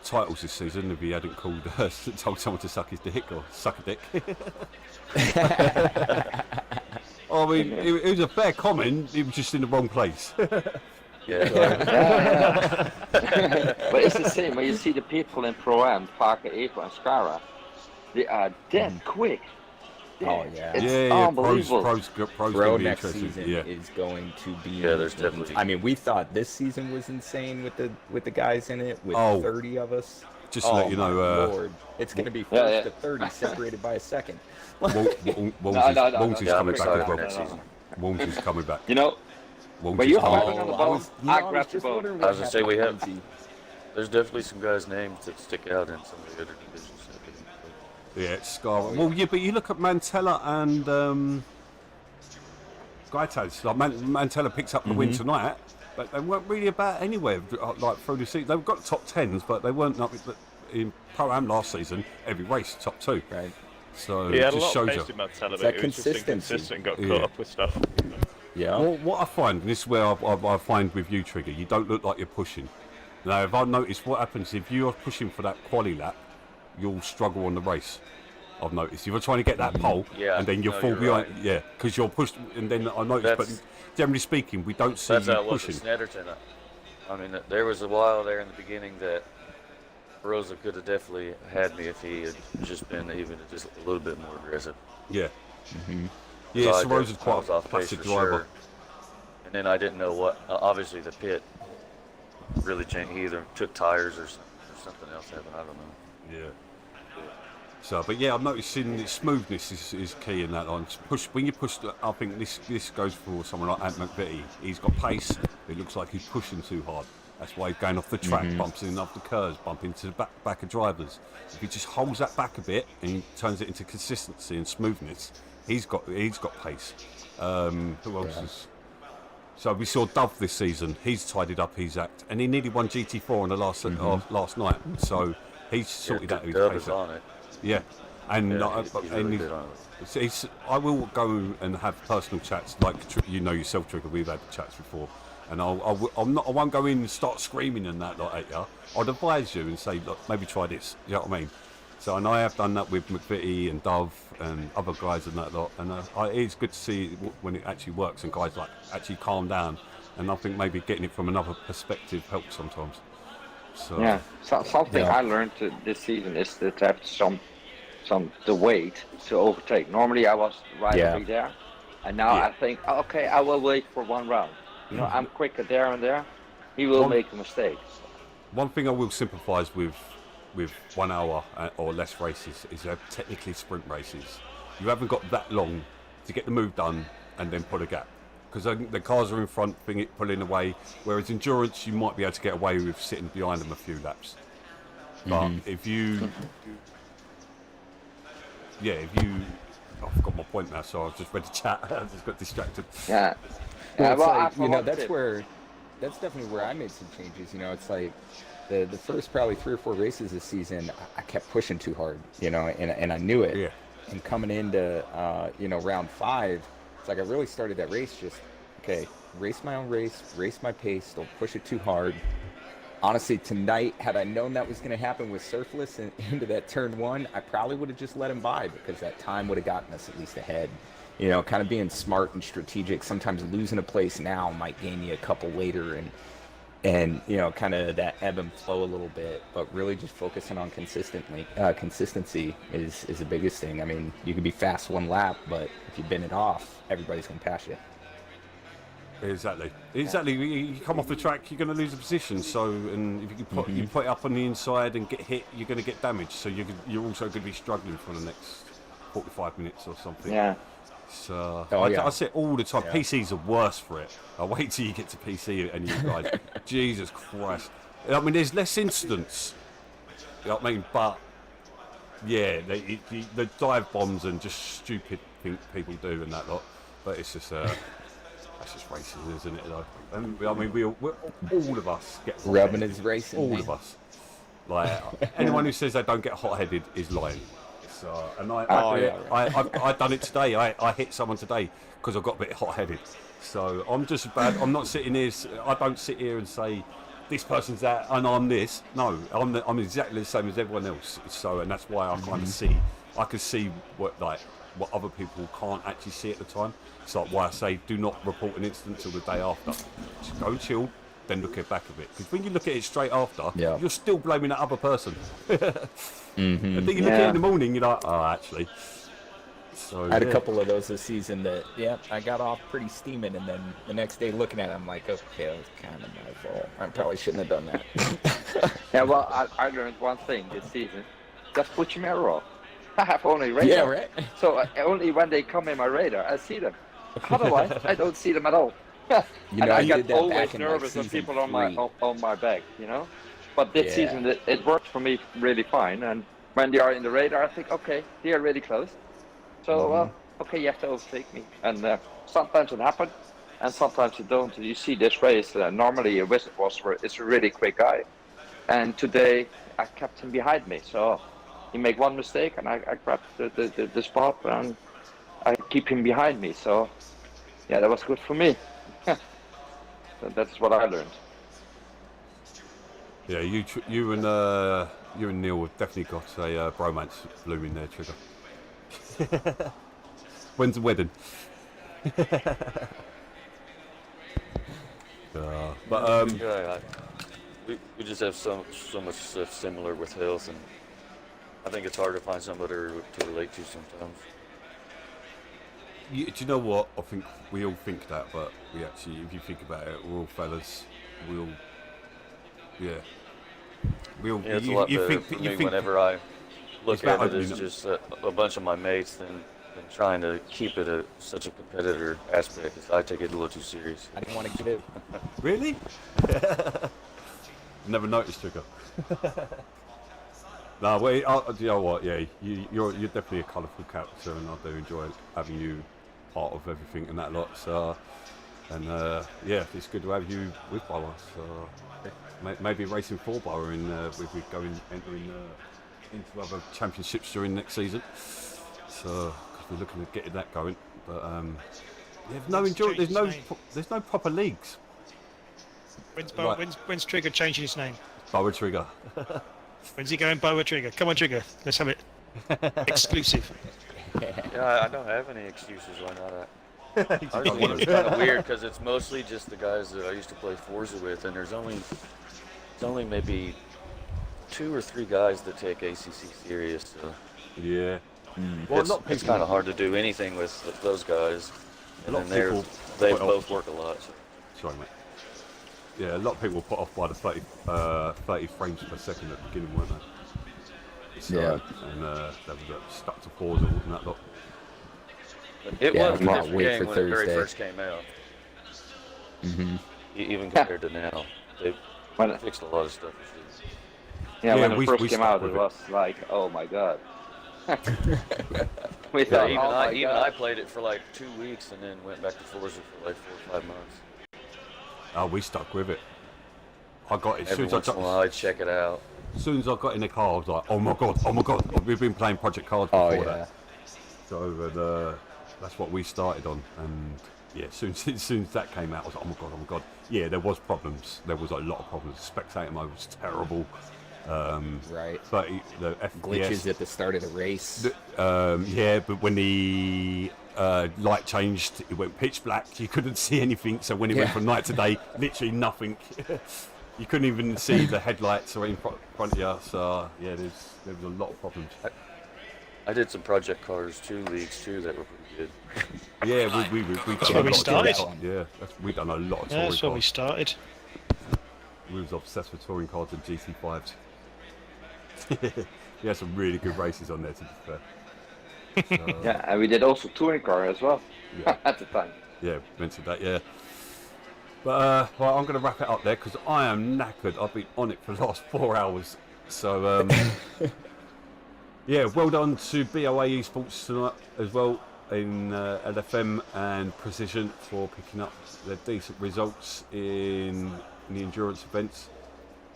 titles this season if he hadn't told someone to suck his dick or suck a dick. I mean, it was a fair comment. He was just in the wrong place. Yeah. But it's the same when you see the people in Pro-Am, Parker, April, and Scara. They are dead quick. Oh yeah, it's unbelievable. Pro next season is going to be. Yeah, there's definitely. I mean, we thought this season was insane with the guys in it, with 30 of us. Just to let you know, Lord, it's going to be first to 30 separated by a second. Wolves is coming back as well next season. Wolves is coming back. You know, but you're hopping on the ball. I grabbed the boat. I was going to say there's definitely some guys' names that stick out in some of the other divisions. Yeah, it's Scar. Well, yeah, but you look at Mantella and Skytaz. Like Mantella picked up the win tonight, but they weren't really about anywhere like through the season. They've got top 10s, but they weren't up in Pro-Am last season. Every race, top 2. Right. Yeah, So it just just shows you. you. Mantella, that it was just inconsistent, got caught up with stuff. Yeah. Well, what I find, and this is where I find with you, Trigger, you don't look like you're pushing. Now, if I notice what happens if you're pushing for that quali lap, you'll struggle on the race. I've noticed. If you're trying to get that pole, and then you fall behind, because you're pushed, and then I noticed. But generally speaking, we don't see you pushing. Snetterton. I mean, there was a while there in the beginning that Rosa could have definitely had me if he had just been even just a little bit more aggressive. Yeah. Yeah, so Rosa's quite a classic driver. Sure. And then I didn't know what. Obviously, the pit really changed. He either took tires or something else happened. I don't know. Yeah. So, but yeah, I'm noticing the smoothness is key in that line. When you push, I think this goes for someone like Ant McVitie. He's got pace. It looks like he's pushing too hard, That's why he's going off the track, bumps in off the curves, bumping into the back of drivers. If he just holds that back a bit and turns it into consistency and smoothness, he's got pace. Who else is? So we saw Dove this season. He's tidied up his act, and he nearly won GT4 on the last night. So he's sorted out his Dove pace. is on it. Yeah, and Yeah, he's really good on it. I will go and have personal chats, like you know yourself, Trigger. We've had chats before, and I won't go in and start screaming and that like at you. I'd advise you and say, look, maybe try this. You know what I mean? So, and I have done that with McVitie and Dove and other guys and that lot, and it's good to see when it actually works and guys like actually calm down. And I think maybe getting it from another perspective helps sometimes. So Yeah, something I learned this season is to have the weight to overtake. Normally I was right there, and now I think, okay, I will wait for one round. You know, I'm quicker there and there. He will make a mistake. One thing I will sympathise with 1 hour or less races is they're technically sprint races. You haven't got that long to get the move done and then put a gap. Because the cars are in front, pulling away. Whereas endurance, you might be able to get away with sitting behind them a few laps. But if you, I forgot my point now, so I've just read the chat. I just got distracted. Yeah. Well, it's well, like, you know, it. that's definitely where I made some changes. You know, it's like the first probably 3 or 4 races this season, I kept pushing too hard, you know, and I knew it. Yeah. And coming into, round 5, it's like I really started that race just, okay, race my own race my pace, don't push it too hard. Honestly, tonight, had I known that was going to happen with Surfless and into that turn 1, I probably would have just let him by, because that time would have gotten us at least ahead. You know, kind of being smart and strategic. Sometimes losing a place now might gain you a couple later, and you know, kind of that ebb and flow a little bit. But really, just focusing on consistency is the biggest thing. I mean, you could be fast one lap, but if you bin it off, everybody's gonna pass you. Exactly. You come off the track, you're going to lose a position. So, and if you put it up on the inside and get hit, you're going to get damaged. So you're also going to be struggling for the next 45 minutes or something. Yeah. So I say it all the time. Yeah. PCs are worse for it. I'll wait till you get to PC and you guys. Jesus Christ. I mean, there's less incidents. You know what I mean? But yeah, the dive bombs and just stupid things people do and that lot. But it's just that's just racing, isn't it? Though? And, I mean, we're all of us get rubbing is racing. All of us. Like anyone who says they don't get hot-headed is lying. So, and I've done it today. I hit someone today because I got a bit hot-headed. So I'm just bad. I'm not sitting here. I don't sit here and say this person's that and I'm this. No, I'm exactly the same as everyone else. So, and that's why I kind of see. I can see what other people can't actually see at the time. It's like why I say do not report an incident till the day after. Just go chill, then look at back of it. Because when you look at it straight after, you're still blaming that other person. And then you look at it in the morning, you're like, oh, actually. So I had a couple of those this season that, I got off pretty steaming, and then the next day looking at it, I'm like, okay, that was kind of my fault. I probably shouldn't have done that. Yeah, well, I learned one thing this season. Just put your mirror off. I have only radar. Yeah, right. So only when they come in my radar, I see them. Otherwise, I don't see them at all. You know, I get always nervous when people on my back, you know. But this season, it worked for me really fine. And when they are in the radar, I think, okay, they are really close. So, okay, you have to overtake me. And sometimes it happens, and sometimes it don't. You see this race, normally a Wizard is a really quick guy. And today, I kept him behind me. So he make one mistake, and I grabbed the spot, and I keep him behind me. So, yeah, that was good for me. So that's what I learned. Yeah, you and Neil have definitely got a bromance blooming there, Trigger. When's the wedding? We just have so much stuff similar with health, and I think it's hard to find somebody to relate to sometimes. Do you know what? I think we all think that, but we actually, if you think about it, we're all fellas. It's a lot better for me whenever I look at it as just a bunch of my mates than trying to keep it such a competitor aspect, because I take it a little too serious. I didn't want to get it. Really? Never noticed, Trigger. No, well, you know what? Yeah, you're definitely a colourful character, and I do enjoy having you part of everything and that lot. So, and yeah, it's good to have you with BoA. So maybe racing for BoA if we entering into other championships during next season. So, because we're looking at getting that going, but there's no there's no proper leagues. When's Trigger changing his name? BoA Trigger. When's he going BoA Trigger? Come on, Trigger. Let's have it. Exclusive. Yeah, I don't have any excuses why not. I just think it's kind of weird because it's mostly just the guys that I used to play Forza with, and there's only maybe 2 or 3 guys that take ACC serious. So Yeah. Well, it's kind of hard to do anything with those guys. And then they both work a lot. So. Sorry, mate. Yeah, a lot of people were put off by the 30 frames per second at the beginning, weren't they? So, Yeah. And they were stuck to Forza and that lot. It Yeah, was a I can't different wait game for when it very Thursday. first came out. Mm-hmm. Even compared to now. They've fixed a lot of stuff. Yeah, Yeah, when we it first came stuck out, with it it. was like, oh my god. We Yeah, thought, even oh my I god. played it for like 2 weeks and then went back to Forza for like 4 or 5 months. Oh, we stuck with it. I got it. Every once in a while, I'd check it out. As soon as I got in the car, I was like, oh my god. We've been playing Project Cars Oh before yeah. that. So that's what we started on. And yeah, as soon as that came out, I was like, oh my god. Yeah, there was problems. There was a lot of problems. Spectator mode was terrible. Right. But the FPS, Glitches at the start of the race. yeah, but when the light changed, it went pitch black. You couldn't see anything. So when it went from night to day, literally nothing. You couldn't even see the headlights or in front of you. So yeah, there was a lot of problems. I did some Project Cars 2 leagues too that were pretty good. Yeah, we That's where we started. Yeah, we've done a lot of touring That's where we cars. started. We was obsessed with touring cars and GT5s. We had some really good races on there, to be fair. So, Yeah, and we did also touring car as well Yeah. at the time. Yeah, mentioned that, yeah. But, well, I'm going to wrap it up there because I am knackered. I've been on it for the last 4 hours. So, yeah, well done to BoA Esports tonight as well in LFM and Precision for picking up their decent results in the endurance events.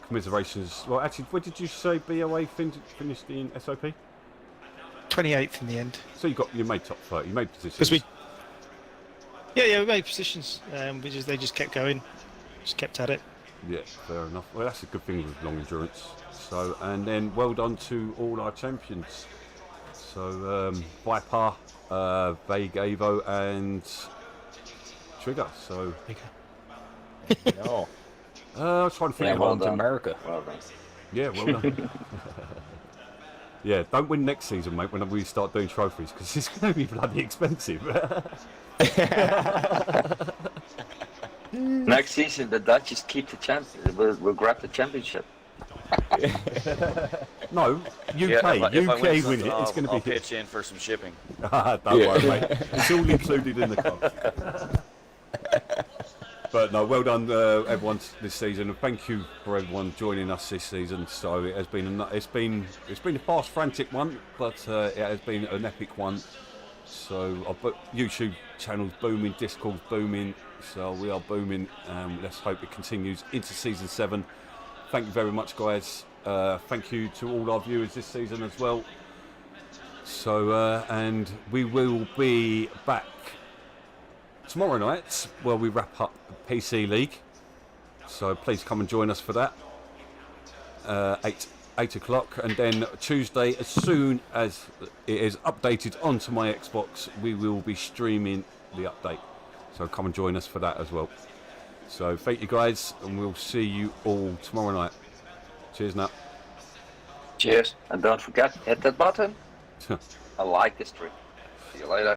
Commiserations. Well, actually, what did you say BoA finished in SOP? 28th in the end. So you made top 30, you made positions. Because we made positions. They just kept going, just kept at it. Yeah, fair enough. Well, that's a good thing with long endurance. So, and then well done to all our champions. So, Viper, Vega Evo, and Trigger. So, No. I was trying to think Yeah, of well one. to America. Well done. Yeah, well done. Yeah, don't win next season, mate, when we start doing trophies, because it's going to be bloody expensive. Next season, the Dutch just keep the champion. We'll grab the championship. No, UK. Yeah, if I UK win win it. something, It's going to I'll be pitch in for some shipping. Don't worry, mate. It's all included in the cost. But no, well done, everyone, this season, and thank you for everyone joining us this season. So it has been it's been a fast, frantic one, but it has been an epic one. So our YouTube channel's booming, Discord's booming, so we are booming. Let's hope it continues into season 7. Thank you very much, guys. Thank you to all our viewers this season as well. So and we will be back tomorrow night where we wrap up the PC League. So please come and join us for that. 8 o'clock, and then Tuesday, as soon as it is updated onto my Xbox, we will be streaming the update. So come and join us for that as well. So thank you guys, and we'll see you all tomorrow night. Cheers now. Cheers. And don't forget, hit that button. I like this stream. See you later.